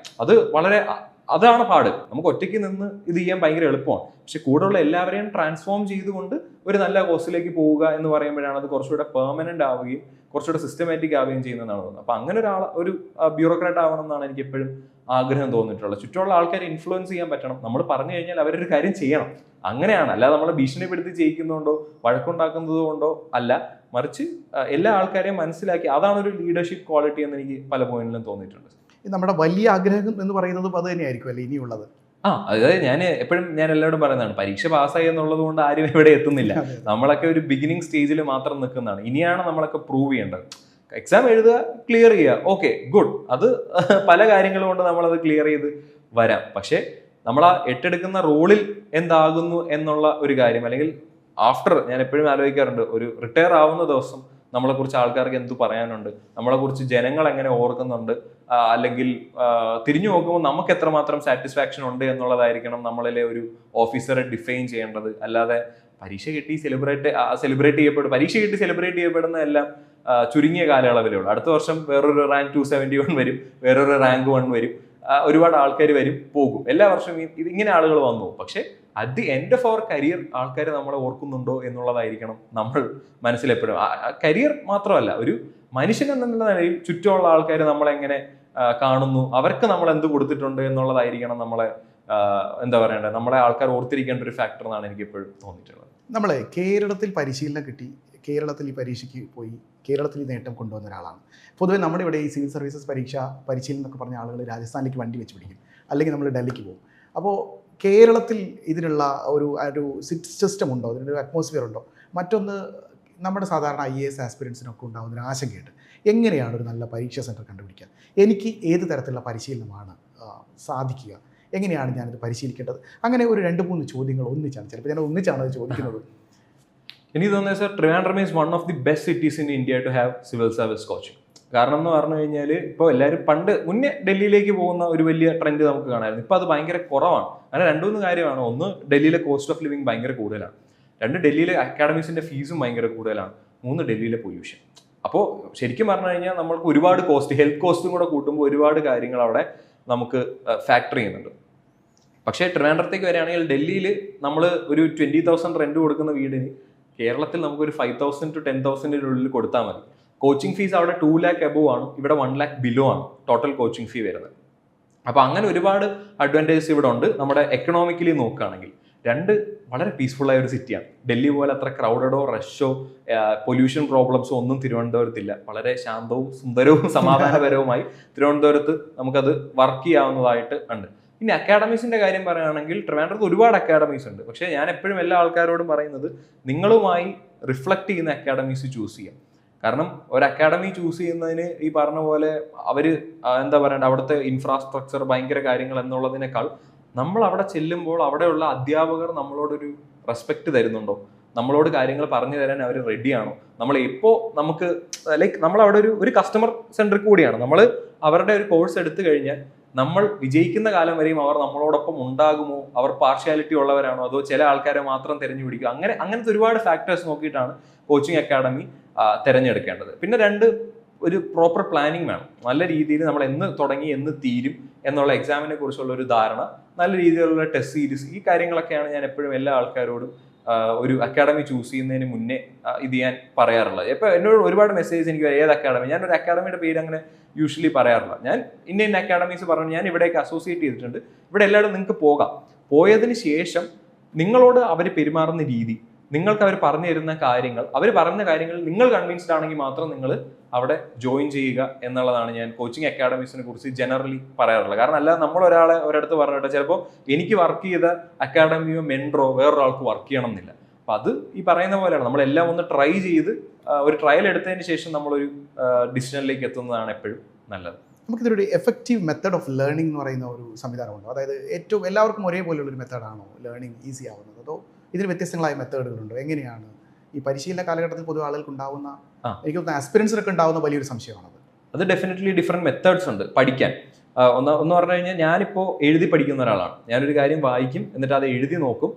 അതാണ് പാട്. നമുക്ക് ഒറ്റയ്ക്ക് നിന്ന് ഇത് ചെയ്യാൻ ഭയങ്കര എളുപ്പമാണ്. പക്ഷെ കൂടെയുള്ള എല്ലാവരെയും ട്രാൻസ്ഫോം ചെയ്തുകൊണ്ട് ഒരു നല്ല കോഴ്സിലേക്ക് പോവുക എന്ന് പറയുമ്പോഴാണ് അത് കുറച്ചുകൂടെ പെർമനന്റ് ആവുകയും കുറച്ചുകൂടെ സിസ്റ്റമാറ്റിക് ആവുകയും ചെയ്യുന്നതാണ് തോന്നുന്നത്. അപ്പൊ അങ്ങനെ ഒരു ബ്യൂറോക്രാറ്റ് ആവണം എന്നാണ് എനിക്ക് എപ്പോഴും ആഗ്രഹം തോന്നിയിട്ടുള്ളത്. ചുറ്റുമുള്ള ആൾക്കാരെ ഇൻഫ്ലുവൻസ് ചെയ്യാൻ പറ്റണം. നമ്മൾ പറഞ്ഞു കഴിഞ്ഞാൽ അവരൊരു കാര്യം ചെയ്യണം. അങ്ങനെയാണ്, അല്ലാതെ നമ്മളെ ഭീഷണിപ്പെടുത്തി ചെയ്യിക്കുന്നതുകൊണ്ടോ വഴക്കുണ്ടാക്കുന്നത് കൊണ്ടോ അല്ല, മറിച്ച് എല്ലാ ആൾക്കാരെയും മനസ്സിലാക്കി അതാണ് ഒരു ലീഡർഷിപ്പ് ക്വാളിറ്റി എന്ന് എനിക്ക് പല പോയിന്റിലും തോന്നിയിട്ടുണ്ട്. നമ്മുടെ വലിയ ആഗ്രഹം എന്ന് പറയുന്നത് അത് തന്നെയായിരിക്കും അല്ലേ ഇനിയുള്ളത്? അതായത് ഞാൻ എല്ലാവരും പറയുന്നതാണ്, പരീക്ഷ പാസ്സായി എന്നുള്ളത് കൊണ്ട് ആരും ഇവിടെ എത്തുന്നില്ല. നമ്മളൊക്കെ ഒരു ബിഗിനിങ് സ്റ്റേജിൽ മാത്രം നിൽക്കുന്നതാണ്. ഇനിയാണ് നമ്മളൊക്കെ പ്രൂവ് ചെയ്യേണ്ടത്. എക്സാം എഴുതുക, ക്ലിയർ ചെയ്യുക, ഓക്കെ ഗുഡ്. അത് പല കാര്യങ്ങൾ കൊണ്ട് നമ്മളത് ക്ലിയർ ചെയ്ത് വരാം. പക്ഷെ നമ്മൾ ആ ഏറ്റെടുക്കുന്ന റോളിൽ എന്താകുന്നു എന്നുള്ള ഒരു കാര്യം, അല്ലെങ്കിൽ ആഫ്റ്റർ, ഞാൻ എപ്പോഴും ആലോചിക്കാറുണ്ട്, ഒരു റിട്ടയർ ആവുന്ന ദിവസം നമ്മളെക്കുറിച്ച് ആൾക്കാർക്ക് എന്തു പറയാനുണ്ട്, നമ്മളെക്കുറിച്ച് ജനങ്ങൾ എങ്ങനെ ഓർക്കുന്നുണ്ട്, അല്ലെങ്കിൽ തിരിഞ്ഞു നോക്കുമ്പോൾ നമുക്ക് എത്രമാത്രം സാറ്റിസ്ഫാക്ഷൻ ഉണ്ട് എന്നുള്ളതായിരിക്കണം നമ്മളിലെ ഒരു ഓഫീസറെ ഡിഫൈൻ ചെയ്യേണ്ടത്. അല്ലാതെ പരീക്ഷ കിട്ടി സെലിബ്രേറ്റ് ചെയ്യപ്പെടുന്ന എല്ലാം ചുരുങ്ങിയ കാലയളവിലേ ഉള്ളൂ. അടുത്ത വർഷം വേറൊരു റാങ്ക് 271 വരും, വേറൊരു റാങ്ക് 1 വരും, ഒരുപാട് ആൾക്കാർ വരും പോകും. എല്ലാ വർഷവും ഇങ്ങനെ ആളുകൾ വന്നു. പക്ഷെ അറ്റ് ദി എൻഡ് ഓഫ് അവർ കരിയർ ആൾക്കാർ നമ്മളെ ഓർക്കുന്നുണ്ടോ എന്നുള്ളതായിരിക്കണം നമ്മൾ മനസ്സിലെപ്പോഴും. കരിയർ മാത്രമല്ല, ഒരു മനുഷ്യൻ എന്നുള്ള നിലയിൽ ചുറ്റുമുള്ള ആൾക്കാർ നമ്മളെങ്ങനെ കാണുന്നു, അവർക്ക് നമ്മൾ എന്ത് കൊടുത്തിട്ടുണ്ട് എന്നുള്ളതായിരിക്കണം നമ്മളെ എന്താ പറയണ്ടേ, നമ്മളെ ആൾക്കാർ ഓർത്തിരിക്കേണ്ട ഒരു ഫാക്ടർ എന്നാണ് എനിക്ക് എപ്പോഴും തോന്നിയിട്ടുള്ളത്. നമ്മൾ കേരളത്തിൽ പരിശീലനം കിട്ടി, കേരളത്തിൽ ഈ പരീക്ഷയ്ക്ക് പോയി, കേരളത്തിൽ ഈ നേട്ടം കൊണ്ടുവന്ന ഒരാളാണ്. പൊതുവെ നമ്മുടെ ഇവിടെ ഈ സിവിൽ സർവീസസ് പരിശീലനം എന്നൊക്കെ പറഞ്ഞ ആളുകൾ രാജസ്ഥാനിലേക്ക് വണ്ടി വെച്ച് പിടിക്കും, അല്ലെങ്കിൽ നമ്മൾ ഡൽഹിക്ക് പോകും. അപ്പോൾ കേരളത്തിൽ ഇതിനുള്ള ഒരു സിസ്റ്റം ഉണ്ടോ, അതിനൊരു അറ്റ്മോസ്ഫിയർ ഉണ്ടോ? മറ്റൊന്ന്, നമ്മുടെ സാധാരണ IAS ആസ്പിരൻസിനൊക്കെ ഉണ്ടാകുന്നൊരു ആശങ്കയുണ്ട്, എങ്ങനെയാണ് ഒരു നല്ല പരീക്ഷാ സെൻറ്റർ കണ്ടുപിടിക്കുക, എനിക്ക് ഏത് തരത്തിലുള്ള പരിശീലനമാണ് സാധിക്കുക, എങ്ങനെയാണ് ഞാനത് പരിശീലിക്കേണ്ടത്? അങ്ങനെ ഒരു 2-3 ചോദ്യങ്ങൾ ഒന്നിച്ചാണ്, ചിലപ്പോൾ ഞാൻ ഒന്നിച്ചാണ് അത് ചോദിക്കുന്നത്. എനിക്ക് തോന്നുന്നത് sir, Trivandrum is one of the best cities in India to have civil service coaching. കാരണം എന്ന് പറഞ്ഞു കഴിഞ്ഞാൽ ഇപ്പോൾ എല്ലാവരും മുന്നേ ഡൽഹിയിലേക്ക് പോകുന്ന ഒരു വലിയ ട്രെൻഡ് നമുക്ക് കാണാമായിരുന്നു. ഇപ്പോൾ അത് ഭയങ്കര കുറവാണ്. അങ്ങനെ 2-3 കാര്യമാണ്. ഒന്ന്, ഡൽഹിയിലെ കോസ്റ്റ് ഓഫ് ലിവിങ് ഭയങ്കര കൂടുതലാണ്. 2, ഡൽഹിയിലെ അക്കാഡമീസിൻ്റെ ഫീസും ഭയങ്കര കൂടുതലാണ്. 3, ഡൽഹിയിലെ പൊല്യൂഷൻ. അപ്പോൾ ശരിക്കും പറഞ്ഞു കഴിഞ്ഞാൽ നമ്മൾക്ക് ഒരുപാട് കോസ്റ്റ്, ഹെൽത്ത് കോസ്റ്റും കൂടെ കൂട്ടുമ്പോൾ ഒരുപാട് കാര്യങ്ങൾ അവിടെ നമുക്ക് ഫാക്ടർ ചെയ്യുന്നുണ്ട്. പക്ഷേ ട്രിവാൻഡ്രത്തേക്ക് വരികയാണെങ്കിൽ ഡൽഹിയിൽ നമ്മൾ ഒരു 20,000 റെൻറ്റ് കൊടുക്കുന്ന വീടിന് കേരളത്തിൽ നമുക്കൊരു 5,000 to 10,000 കൊടുത്താൽ മതി. കോച്ചിങ് ഫീസ് അവിടെ 2 lakh above ആണ്, ഇവിടെ 1 lakh below ആണ് ടോട്ടൽ കോച്ചിങ് ഫീ വരുന്നത്. അപ്പോൾ അങ്ങനെ ഒരുപാട് അഡ്വാൻറ്റേജസ് ഇവിടെ ഉണ്ട്. നമ്മുടെ എക്കണോമിക്കലി നോക്കുകയാണെങ്കിൽ 2, വളരെ പീസ്ഫുള്ളായ ഒരു സിറ്റിയാണ്. ഡൽഹി പോലെ അത്ര ക്രൗഡഡോ റഷോ പൊല്യൂഷൻ പ്രോബ്ലംസോ ഒന്നും തിരുവനന്തപുരത്തില്ല. വളരെ ശാന്തവും സുന്ദരവും സമാധാനപരവുമായി തിരുവനന്തപുരത്ത് നമുക്കത് വർക്ക് ചെയ്യാവുന്നതായിട്ട് ഉണ്ട്. ഇനി അക്കാഡമീസിന്റെ കാര്യം പറയുകയാണെങ്കിൽ ട്രിവാൻഡ്രത്ത് ഒരുപാട് അക്കാഡമീസ് ഉണ്ട്. പക്ഷേ ഞാൻ എപ്പോഴും എല്ലാ ആൾക്കാരോടും പറയുന്നത്, നിങ്ങളുമായി റിഫ്ലക്ട് ചെയ്യുന്ന അക്കാഡമീസ് ചൂസ് ചെയ്യാം. കാരണം ഒരു അക്കാഡമി ചൂസ് ചെയ്യുന്നതിന് ഈ പറഞ്ഞ പോലെ അവർ എന്താ പറയണ്ട, അവിടുത്തെ ഇൻഫ്രാസ്ട്രക്ചർ ഭയങ്കര കാര്യങ്ങൾ എന്നുള്ളതിനേക്കാൾ നമ്മൾ അവിടെ ചെല്ലുമ്പോൾ അവിടെയുള്ള അധ്യാപകർ നമ്മളോടൊരു റെസ്പെക്ട് തരുന്നുണ്ടോ, നമ്മളോട് കാര്യങ്ങൾ പറഞ്ഞു തരാൻ അവർ റെഡിയാണോ, നമ്മൾ എപ്പോൾ നമുക്ക് ലൈക്ക് നമ്മൾ അവിടെ ഒരു കസ്റ്റമർ സെൻട്രിക് കൂടിയാണ്. നമ്മൾ അവരുടെ ഒരു കോഴ്സ് എടുത്തു കഴിഞ്ഞാൽ നമ്മൾ വിജയിക്കുന്ന കാലം വരെയും അവർ നമ്മളോടൊപ്പം ഉണ്ടാകുമോ, അവർ പാർഷ്യാലിറ്റി ഉള്ളവരാണോ, അതോ ചില ആൾക്കാരെ മാത്രം തിരഞ്ഞുപിടിക്കുക, അങ്ങനത്തെ ഒരുപാട് ഫാക്ടേഴ്സ് നോക്കിയിട്ടാണ് കോച്ചിങ് അക്കാഡമി തിരഞ്ഞെടുക്കേണ്ടത്. പിന്നെ 2, ഒരു പ്രോപ്പർ പ്ലാനിങ് വേണം. നല്ല രീതിയിൽ നമ്മൾ എന്ന് തുടങ്ങി എന്ന് തീരും എന്നുള്ള എക്സാമിനെ കുറിച്ചുള്ള ഒരു ധാരണ, നല്ല രീതിയിലുള്ള ടെസ്റ്റ് സീരീസ്, ഈ കാര്യങ്ങളൊക്കെയാണ് ഞാൻ എപ്പോഴും എല്ലാ ആൾക്കാരോടും ഒരു അക്കാഡമി ചൂസ് ചെയ്യുന്നതിന് മുന്നേ ഇത് ഞാൻ പറയാറുള്ളത്. ഇപ്പോൾ എന്നോട് ഒരുപാട് മെസ്സേജ് എനിക്ക് ഏത് അക്കാഡമി, ഞാനൊരു അക്കാഡമിയുടെ പേര് അങ്ങനെ യൂഷ്വലി പറയാറില്ല. ഞാൻ ഇന്ന അക്കാഡമീസ് പറഞ്ഞു ഞാൻ ഇവിടേക്ക് അസോസിയേറ്റ് ചെയ്തിട്ടുണ്ട്, ഇവിടെ എല്ലാവരും നിങ്ങൾക്ക് പോകാം. പോയതിന് ശേഷം നിങ്ങളോട് അവർ പെരുമാറുന്ന രീതി, നിങ്ങൾക്ക് അവർ പറഞ്ഞു തരുന്ന കാര്യങ്ങൾ, അവർ പറഞ്ഞ കാര്യങ്ങൾ നിങ്ങൾ കൺവിൻസ്ഡ് ആണെങ്കിൽ മാത്രം നിങ്ങൾ അവിടെ ജോയിൻ ചെയ്യുക എന്നുള്ളതാണ് ഞാൻ കോച്ചിങ് അക്കാഡമീസിനെ കുറിച്ച് ജനറലി പറയാറുള്ളത്. കാരണം അല്ലാതെ നമ്മൾ ഒരിടത്ത് പറഞ്ഞിട്ട് ചിലപ്പോൾ എനിക്ക് വർക്ക് ചെയ്ത അക്കാഡമിയോ മെൻറ്ററോ വേറൊരാൾക്ക് വർക്ക് ചെയ്യണം എന്നില്ല. അപ്പം അത് ഈ പറയുന്ന പോലെയാണ്, നമ്മളെല്ലാം ഒന്ന് ട്രൈ ചെയ്ത് ഒരു ട്രയൽ എടുത്തതിന് ശേഷം നമ്മളൊരു ഡിസിഷനിലേക്ക് എത്തുന്നതാണ് എപ്പോഴും നല്ലത്. നമുക്കിതൊരു എഫക്റ്റീവ് മെത്തേഡ് ഓഫ് ലേണിംഗ് എന്ന് പറയുന്ന ഒരു സംവിധാനമുണ്ടോ? അതായത് എല്ലാവർക്കും ഒരേപോലെയുള്ളൊരു മെത്തേഡാണോ ലേണിംഗ് ഈസി ആവുന്നത്, അതോ ഇതിന് വ്യത്യസ്തങ്ങളായ മെത്തേഡുകളുണ്ടോ? എങ്ങനെയാണ് ഈ പരിശീലന കാലഘട്ടത്തിൽ പൊതുവെ ആളുകൾക്ക് ഉണ്ടാവുന്ന, എനിക്ക് തോന്നുന്നു ആസ്പിരൻസിനൊക്കെ ഉണ്ടാവുന്ന വലിയൊരു സംശയമാണത്. അത് ഡെഫിനറ്റ്ലി ഡിഫറെൻറ്റ് മെത്തേഡ്സ് ഉണ്ട് പഠിക്കാൻ. ഒന്ന് പറഞ്ഞു കഴിഞ്ഞാൽ ഞാനിപ്പോൾ എഴുതി പഠിക്കുന്ന ഒരാളാണ്. ഞാനൊരു കാര്യം വായിക്കും, എന്നിട്ട് അത് എഴുതി നോക്കും.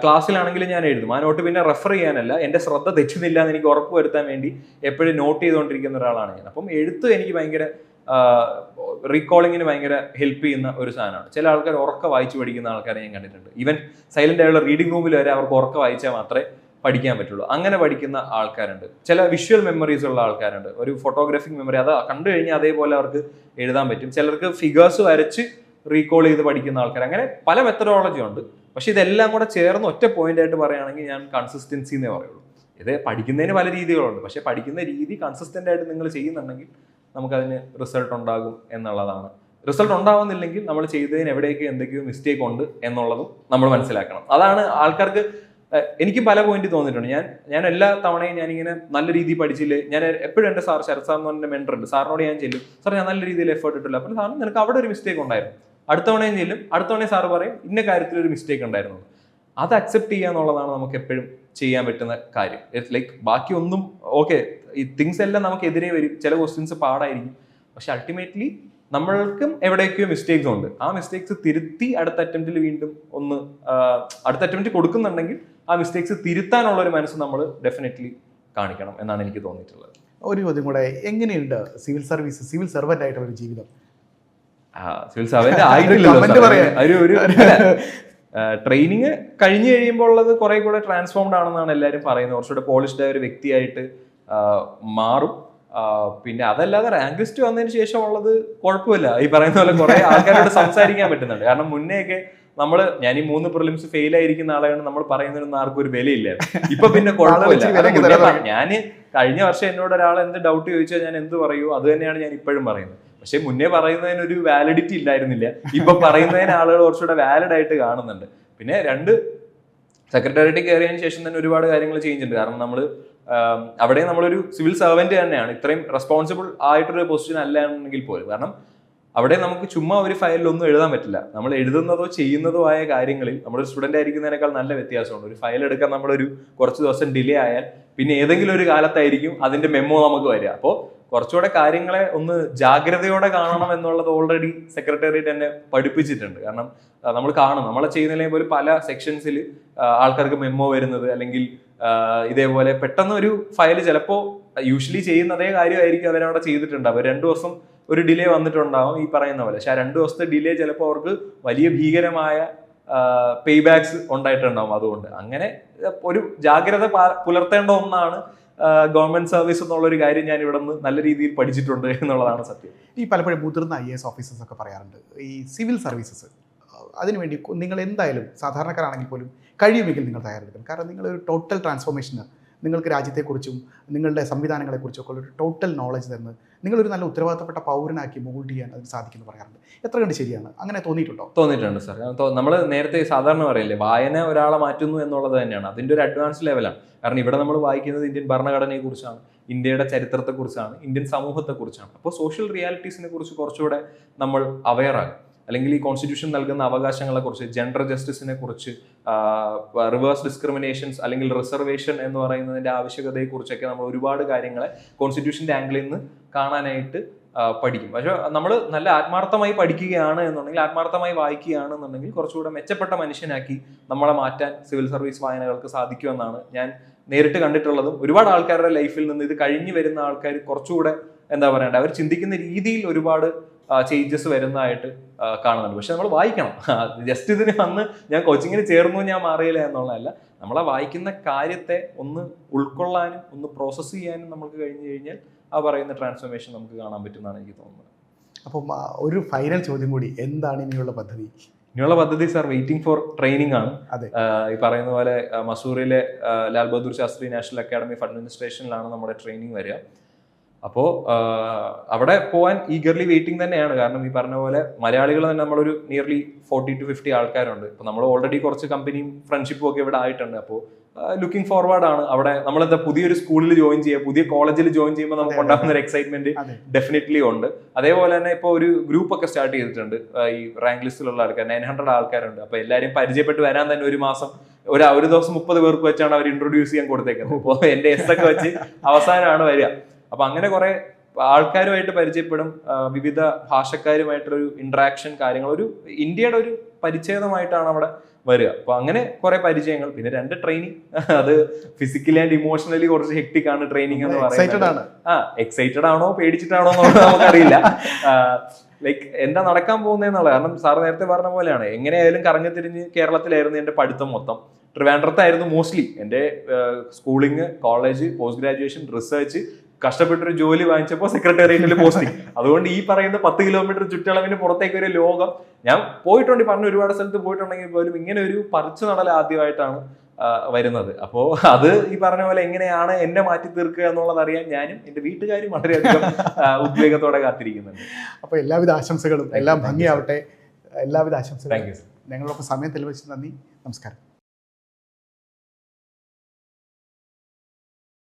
ക്ലാസ്സിലാണെങ്കിലും ഞാൻ എഴുതും. ആ നോട്ട് പിന്നെ റെഫർ ചെയ്യാനല്ല, എൻ്റെ ശ്രദ്ധ തെറ്റുന്നില്ല എന്ന് എനിക്ക് ഉറപ്പ് വരുത്താൻ വേണ്ടി എപ്പോഴും നോട്ട് ചെയ്തുകൊണ്ടിരിക്കുന്ന ഒരാളാണ് ഞാൻ. അപ്പം എഴുത്ത് എനിക്ക് ഭയങ്കര റീകോളിങ്ങിന് ഭയങ്കര ഹെൽപ്പ് ചെയ്യുന്ന ഒരു സാധനമാണ്. ചില ആൾക്കാർ ഉറക്ക വായിച്ച് പഠിക്കുന്ന ആൾക്കാരെ ഞാൻ കണ്ടിട്ടുണ്ട്. ഈവൻ സൈലന്റ് ആയുള്ള റീഡിംഗ് റൂമിൽ വരെ അവർക്ക് ഉറക്ക വായിച്ചാൽ മാത്രമേ പഠിക്കാൻ പറ്റുള്ളൂ. അങ്ങനെ പഠിക്കുന്ന ആൾക്കാരുണ്ട്. ചില വിഷ്വൽ മെമ്മറീസ് ഉള്ള ആൾക്കാരുണ്ട്. ഒരു ഫോട്ടോഗ്രാഫിക് മെമ്മറി, അത് കണ്ടു കഴിഞ്ഞാൽ അതേപോലെ അവർക്ക് എഴുതാൻ പറ്റും. ചിലർക്ക് ഫിഗേഴ്സ് വരച്ച് റീകോൾ ചെയ്ത് പഠിക്കുന്ന ആൾക്കാർ. അങ്ങനെ പല മെത്തഡോളജി ഉണ്ട്. പക്ഷെ ഇതെല്ലാം കൂടെ ചേർന്ന് ഒറ്റ പോയിന്റ് ആയിട്ട് പറയുകയാണെങ്കിൽ ഞാൻ കൺസിസ്റ്റൻസി എന്നേ പറയുള്ളൂ. ഇത് പഠിക്കുന്നതിന് പല രീതികളുണ്ട്. പക്ഷെ പഠിക്കുന്ന രീതി കൺസിസ്റ്റന്റ് ആയിട്ട് നിങ്ങൾ ചെയ്യുന്നുണ്ടെങ്കിൽ നമുക്കതിന് റിസൾട്ട് ഉണ്ടാകും എന്നുള്ളതാണ്. റിസൾട്ട് ഉണ്ടാവുന്നില്ലെങ്കിൽ നമ്മൾ ചെയ്തതിന് എവിടെയൊക്കെ എന്തൊക്കെയോ മിസ്റ്റേക്ക് ഉണ്ട് എന്നുള്ളതും നമ്മൾ മനസ്സിലാക്കണം. അതാണ് ആൾക്കാർക്ക്, എനിക്ക് പല പോയിന്റ് തോന്നിയിട്ടുണ്ട്. ഞാൻ എല്ലാ തവണയും ഞാനിങ്ങനെ നല്ല രീതിയിൽ പഠിച്ചില്ലേ, ഞാൻ എപ്പോഴും എൻ്റെ ശരത് സാർ എന്ന് പറഞ്ഞ മെൻറ്റർ ഉണ്ട്, സാറിനോട് ഞാൻ ചെല്ലും, സാർ ഞാൻ നല്ല രീതിയിൽ എഫേർട്ട് ഇട്ടില്ല, അപ്പം സാറിന് നിനക്ക് അവിടെ ഒരു മിസ്റ്റേക്ക് ഉണ്ടായിരുന്നു. അടുത്തവണയും ചെല്ലും, അടുത്തവണയും സാറ് പറയും ഇന്ന കാര്യത്തിലൊരു മിസ്റ്റേക്ക് ഉണ്ടായിരുന്നു. അത് അക്സെപ്റ്റ് ചെയ്യുക എന്നുള്ളതാണ് നമുക്ക് എപ്പോഴും ചെയ്യാൻ പറ്റുന്ന കാര്യം. ലൈക്ക് ബാക്കി ഒന്നും ഓക്കെ, ഈ തിങ്സ് എല്ലാം നമുക്ക് എതിരെ വരും, ചില ക്വസ്റ്റ്യൻസ് പാടായിരിക്കും. പക്ഷെ അൾട്ടിമേറ്റ്ലി നമ്മൾക്കും എവിടെയൊക്കെയോ മിസ്റ്റേക്സ് ഉണ്ട്. ആ മിസ്റ്റേക്സ് തിരുത്തി അടുത്ത അറ്റംപ്റ്റിൽ വീണ്ടും അടുത്ത അറ്റംപ്റ്റ് കൊടുക്കുന്നുണ്ടെങ്കിൽ ആ മിസ്റ്റേക്സ് തിരുത്താനുള്ള ഒരു മനസ്സ് നമ്മൾ ഡെഫിനറ്റ്ലി കാണിക്കണം എന്നാണ് എനിക്ക് തോന്നിയിട്ടുള്ളത്. ഒരു ചോദ്യം കൂടെ, എങ്ങനെയുണ്ട് സിവിൽ സർവീസ്, സിവിൽ സർവന്റ് ആയിട്ടുള്ള ഒരു ജീവിതം? സിവിൽ സർവന്റ് ആയിട്ടില്ല, ട്രെയിനിങ് കഴിഞ്ഞു കഴിയുമ്പോൾ ഉള്ളത് കുറെ കൂടെ ട്രാൻസ്ഫോംഡ് ആണെന്നാണ് എല്ലാവരും പറയുന്നത്. കുറച്ചുകൂടെ പോളിഷ്ഡ് ആയ ഒരു വ്യക്തിയായിട്ട് മാറും. പിന്നെ അതല്ലാതെ റാങ്ക് ലിസ്റ്റ് വന്നതിന് ശേഷം ഉള്ളത് കുഴപ്പമില്ല. ഈ പറയുന്ന പോലെ കുറെ ആൾക്കാരോട് സംസാരിക്കാൻ പറ്റുന്നുണ്ട്. കാരണം മുന്നേയൊക്കെ ഞാൻ ഈ 3 പ്രിലിംസ് ഫെയിൽ ആയിരിക്കുന്ന ആളാണ്, നമ്മൾ പറയുന്നതിനൊന്നും ആർക്കും ഒരു വിലയില്ല. ഇപ്പൊ പിന്നെ കുഴപ്പമില്ല. ഞാൻ കഴിഞ്ഞ വർഷം എന്നോട് ഒരാൾ എന്ത് ഡൗട്ട് ചോദിച്ചാൽ ഞാൻ എന്ത് പറയൂ അത് തന്നെയാണ് ഞാൻ ഇപ്പോഴും പറയുന്നത്. പക്ഷെ മുന്നേ പറയുന്നതിന് ഒരു വാലിഡിറ്റി ഇല്ലായിരുന്നില്ല. ഇപ്പൊ പറയുന്നതിന് ആളുകൾ കുറച്ചുകൂടെ വാലിഡ് ആയിട്ട് കാണുന്നുണ്ട്. പിന്നെ 2 സെക്രട്ടേറിയറ്റിൽ കയറിയതിനു ശേഷം തന്നെ ഒരുപാട് കാര്യങ്ങൾ ചേഞ്ച് ഉണ്ട്. കാരണം അവിടെ നമ്മളൊരു സിവിൽ സർവന്റ് തന്നെയാണ്, ഇത്രയും റെസ്പോൺസിബിൾ ആയിട്ടൊരു പൊസിഷൻ അല്ല എന്നെങ്കിൽ പോലും. കാരണം അവിടെ നമുക്ക് ചുമ്മാ ഒരു ഫയലിലൊന്നും എഴുതാൻ പറ്റില്ല. നമ്മൾ എഴുതുന്നതോ ചെയ്യുന്നതോ ആയ കാര്യങ്ങളിൽ നമ്മളൊരു സ്റ്റുഡന്റ് ആയിരിക്കുന്നതിനേക്കാൾ നല്ല വ്യത്യാസമുണ്ട്. ഒരു ഫയൽ എടുക്കാൻ നമ്മളൊരു കുറച്ച് ദിവസം ഡിലേ ആയാൽ പിന്നെ ഏതെങ്കിലും ഒരു കാലത്തായിരിക്കും അതിന്റെ മെമ്മോ നമുക്ക് വരിക. അപ്പോൾ കുറച്ചുകൂടെ കാര്യങ്ങളെ ഒന്ന് ജാഗ്രതയോടെ കാണണം എന്നുള്ളത് ഓൾറെഡി സെക്രട്ടേറിയറ്റ് തന്നെ പഠിപ്പിച്ചിട്ടുണ്ട്. കാരണം നമ്മൾ കാണും, നമ്മളെ ചെയ്യുന്നതിലെ പോലും പല സെക്ഷൻസിൽ ആൾക്കാർക്ക് മെമ്മോ വരുന്നത്, അല്ലെങ്കിൽ ഇതേപോലെ പെട്ടെന്ന് ഒരു ഫയൽ ചിലപ്പോൾ യൂഷ്വലി ചെയ്യുന്ന അതേ കാര്യമായിരിക്കും അവരവിടെ ചെയ്തിട്ടുണ്ട്. അവർ 2 ദിവസം ഒരു ഡിലേ വന്നിട്ടുണ്ടാവും ഈ പറയുന്ന പോലെ. പക്ഷെ ആ 2 ദിവസത്തെ ഡിലേ ചിലപ്പോൾ അവർക്ക് വലിയ ഭീകരമായ പേ ബാക്സ് ഉണ്ടായിട്ടുണ്ടാവും. അതുകൊണ്ട് അങ്ങനെ ഒരു ജാഗ്രത പുലർത്തേണ്ട ഒന്നാണ് ഗവൺമെന്റ് സർവീസ് എന്നുള്ളൊരു കാര്യം ഞാൻ ഇവിടെ നിന്ന് നല്ല രീതിയിൽ പഠിച്ചിട്ടുണ്ട് എന്നുള്ളതാണ് സത്യം. ഈ പലപ്പോഴും മുതിർന്ന IAS ഓഫീസേഴ്സ് ഒക്കെ പറയാറുണ്ട്, ഈ സിവിൽ സർവീസസ് അതിനുവേണ്ടി നിങ്ങൾ എന്തായാലും സാധാരണക്കാരാണെങ്കിൽ പോലും കഴിയുമെങ്കിൽ നിങ്ങൾ തയ്യാറെടുക്കണം. കാരണം നിങ്ങളൊരു ടോട്ടൽ ട്രാൻസ്ഫോർമേഷന്, നിങ്ങൾക്ക് രാജ്യത്തെക്കുറിച്ചും നിങ്ങളുടെ സംവിധാനങ്ങളെക്കുറിച്ചും ഒക്കെ ഒരു ടോട്ടൽ നോളജ് തന്ന് നിങ്ങളൊരു നല്ല ഉത്തരവാദിത്തപ്പെട്ട പൗരനാക്കി മോൾഡ് ചെയ്യാൻ അതിന് സാധിക്കുമെന്ന് പറയാറുണ്ട്. എത്ര കണ്ട് ശരിയാണ്? അങ്ങനെ തോന്നിയിട്ടുണ്ടോ? തോന്നിയിട്ടുണ്ട് സാർ. നമ്മൾ നേരത്തെ സാധാരണ പറയില്ലേ, വായന ഒരാളെ മാറ്റുന്നു എന്നുള്ളത് തന്നെയാണ് അതിൻ്റെ ഒരു അഡ്വാൻസ് ലെവലാണ്. കാരണം ഇവിടെ നമ്മൾ വായിക്കുന്നത് ഇന്ത്യൻ ഭരണഘടനയെക്കുറിച്ചാണ്, ഇന്ത്യയുടെ ചരിത്രത്തെക്കുറിച്ചാണ്, ഇന്ത്യൻ സമൂഹത്തെക്കുറിച്ചാണ്. അപ്പോൾ സോഷ്യൽ റിയാലിറ്റീസിനെ കുറിച്ച് കുറച്ചുകൂടെ നമ്മൾ അവെയറാകും. അല്ലെങ്കിൽ ഈ കോൺസ്റ്റിറ്റ്യൂഷൻ നൽകുന്ന അവകാശങ്ങളെ കുറിച്ച്, ജെൻഡർ ജസ്റ്റിസിനെ കുറിച്ച്, റിവേഴ്സ് ഡിസ്ക്രിമിനേഷൻസ് അല്ലെങ്കിൽ റിസർവേഷൻ എന്ന് പറയുന്നതിന്റെ ആവശ്യകതയെക്കുറിച്ചൊക്കെ നമ്മൾ ഒരുപാട് കാര്യങ്ങളെ കോൺസ്റ്റിറ്റ്യൂഷന്റെ ആംഗിളിൽ നിന്ന് കാണാനായിട്ട് പഠിക്കും. പക്ഷെ നമ്മൾ നല്ല ആത്മാർത്ഥമായി പഠിക്കുകയാണ് എന്നുണ്ടെങ്കിൽ, ആത്മാർത്ഥമായി വായിക്കുകയാണെന്നുണ്ടെങ്കിൽ കുറച്ചുകൂടെ മെച്ചപ്പെട്ട മനുഷ്യനാക്കി നമ്മളെ മാറ്റാൻ സിവിൽ സർവീസ് വായനകൾക്ക് സാധിക്കുമെന്നാണ് ഞാൻ നേരിട്ട് കണ്ടിട്ടുള്ളതും. ഒരുപാട് ആൾക്കാരുടെ ലൈഫിൽ നിന്ന് ഇത് കഴിഞ്ഞു വരുന്ന ആൾക്കാർ കുറച്ചുകൂടെ എന്താ പറയണ്ടേ, അവർ ചിന്തിക്കുന്ന രീതിയിൽ ഒരുപാട് ചേഞ്ചസ് വരുന്നതായിട്ട് കാണുന്നുണ്ട്. പക്ഷെ നമ്മൾ വായിക്കണം. ജസ്റ്റ് ഇതിന് വന്ന് ഞാൻ കോച്ചിങ്ങിന് ചേർന്നു ഞാൻ മാറിയില്ല എന്നുള്ളതല്ല, നമ്മളെ വായിക്കുന്ന കാര്യത്തെ ഒന്ന് ഉൾക്കൊള്ളാനും ഒന്ന് പ്രോസസ്സ് ചെയ്യാനും നമുക്ക് കഴിഞ്ഞു കഴിഞ്ഞാൽ ആ പറയുന്ന ട്രാൻസ്ഫോർമേഷൻ നമുക്ക് കാണാൻ പറ്റുമെന്നാണ് എനിക്ക് തോന്നുന്നത്. അപ്പം ഒരു ഫൈനൽ ചോദ്യം കൂടി, എന്താണ് ഇനിയുള്ള പദ്ധതി? ഇനിയുള്ള പദ്ധതി സാർ വെയിറ്റിംഗ് ഫോർ ട്രെയിനിങ് ആണ്. ഈ പറയുന്ന പോലെ മസൂറിലെ Lal Bahadur Shastri national academy of അഡ്മിനിസ്ട്രേഷനിലാണ് നമ്മുടെ ട്രെയിനിങ് വരിക. അപ്പോൾ അവിടെ പോകാൻ ഈഗർലി വെയിറ്റിംഗ് തന്നെയാണ്. കാരണം ഈ പറഞ്ഞ പോലെ മലയാളികൾ തന്നെ നമ്മളൊരു നിയർലി 40 to 50 ആൾക്കാരുണ്ട്. ഇപ്പോൾ നമ്മൾ ഓൾറെഡി കുറച്ച് കമ്പനിയും ഫ്രണ്ട്ഷിപ്പും ഒക്കെ ഇവിടെ ആയിട്ടുണ്ട്. അപ്പോൾ ലുക്കിംഗ് ഫോർവേഡ് ആണ്. അവിടെ നമ്മളെന്താ പുതിയൊരു സ്കൂളിൽ ജോയിൻ ചെയ്യുക, പുതിയ കോളേജിൽ ജോയിൻ ചെയ്യുമ്പോൾ നമുക്ക് ഉണ്ടാകുന്ന ഒരു എക്സൈറ്റ്മെന്റ് ഡെഫിനറ്റ്ലി ഉണ്ട്. അതേപോലെ തന്നെ ഇപ്പോൾ ഒരു ഗ്രൂപ്പ് ഒക്കെ സ്റ്റാർട്ട് ചെയ്തിട്ടുണ്ട്. ഈ റാങ്ക് ലിസ്റ്റിലുള്ള ആൾക്കാർ 900 ആൾക്കാരുണ്ട്. അപ്പോൾ എല്ലാവരും പരിചയപ്പെട്ട് വരാൻ തന്നെ ഒരു മാസം ഒരു ദിവസം 30 പേർക്ക് വെച്ചാണ് അവർ ഇൻട്രൊഡ്യൂസ് ചെയ്യാൻ കൊടുത്തേക്കുന്നത്. അപ്പോൾ എൻ്റെ എസ് ഒക്കെ വെച്ച് അവസാനമാണ് വരിക. അപ്പൊ അങ്ങനെ കുറെ ആൾക്കാരുമായിട്ട് പരിചയപ്പെടും, വിവിധ ഭാഷക്കാരുമായിട്ടുള്ളൊരു ഇന്ററാക്ഷൻ, കാര്യങ്ങൾ, ഒരു ഇന്ത്യയുടെ ഒരു പരിച്ഛേദമായിട്ടാണ് അവിടെ വരിക. അപ്പൊ അങ്ങനെ കുറെ പരിചയങ്ങൾ. പിന്നെ 2 ട്രെയിനിങ്, അത് ഫിസിക്കലി ആൻഡ് ഇമോഷണലി കുറച്ച് ഹെക്ടിക് ആണ് ട്രെയിനിങ് എന്ന് പറയുന്നത്. എക്സൈറ്റഡ് ആണോ പേടിച്ചിട്ടാണോ എന്നുള്ളത് നമുക്കറിയില്ല. ലൈക്ക് എന്താ നടക്കാൻ പോകുന്നതെന്നുള്ളത്. കാരണം സാറ് നേരത്തെ പറഞ്ഞ പോലെയാണ്, എങ്ങനെയായാലും കറങ്ങി തിരിഞ്ഞ് കേരളത്തിലായിരുന്നു എൻ്റെ പഠിത്തം മൊത്തം. ട്രിവാൻഡ്രത്തായിരുന്നു മോസ്റ്റ്ലി എൻ്റെ schooling, college, post graduation, research. കഷ്ടപ്പെട്ടൊരു ജോലി വാങ്ങിച്ചപ്പോൾ സെക്രട്ടേറിയറ്റിൽ പോസ്റ്റിംഗ്. അതുകൊണ്ട് ഈ പറയുന്ന 10 കിലോമീറ്റർ ചുറ്റളവിന് പുറത്തേക്ക് ഒരു ലോകം ഞാൻ പോയിട്ടുണ്ട്. പറഞ്ഞ ഒരുപാട് സ്ഥലത്ത് പോയിട്ടുണ്ടെങ്കിൽ പോലും ഇങ്ങനെ ഒരു പറിച്ചു നടൽ ആദ്യമായിട്ടാണ് വരുന്നത്. അപ്പോൾ അത് ഈ പറഞ്ഞ പോലെ എങ്ങനെയാണ് എന്നെ മാറ്റി തീർക്കുക എന്നുള്ളത് അറിയാൻ ഞാനും എൻ്റെ വീട്ടുകാരും വളരെയധികം ഉദ്വേഗത്തോടെ കാത്തിരിക്കുന്നുണ്ട്. അപ്പോൾ എല്ലാവിധ ആശംസകളും, എല്ലാം ഭംഗിയാവട്ടെ. എല്ലാവിധ ആശംസകളും. ഞങ്ങളൊക്കെ സമയം തെളിവെച്ച് നന്ദി. നമസ്കാരം.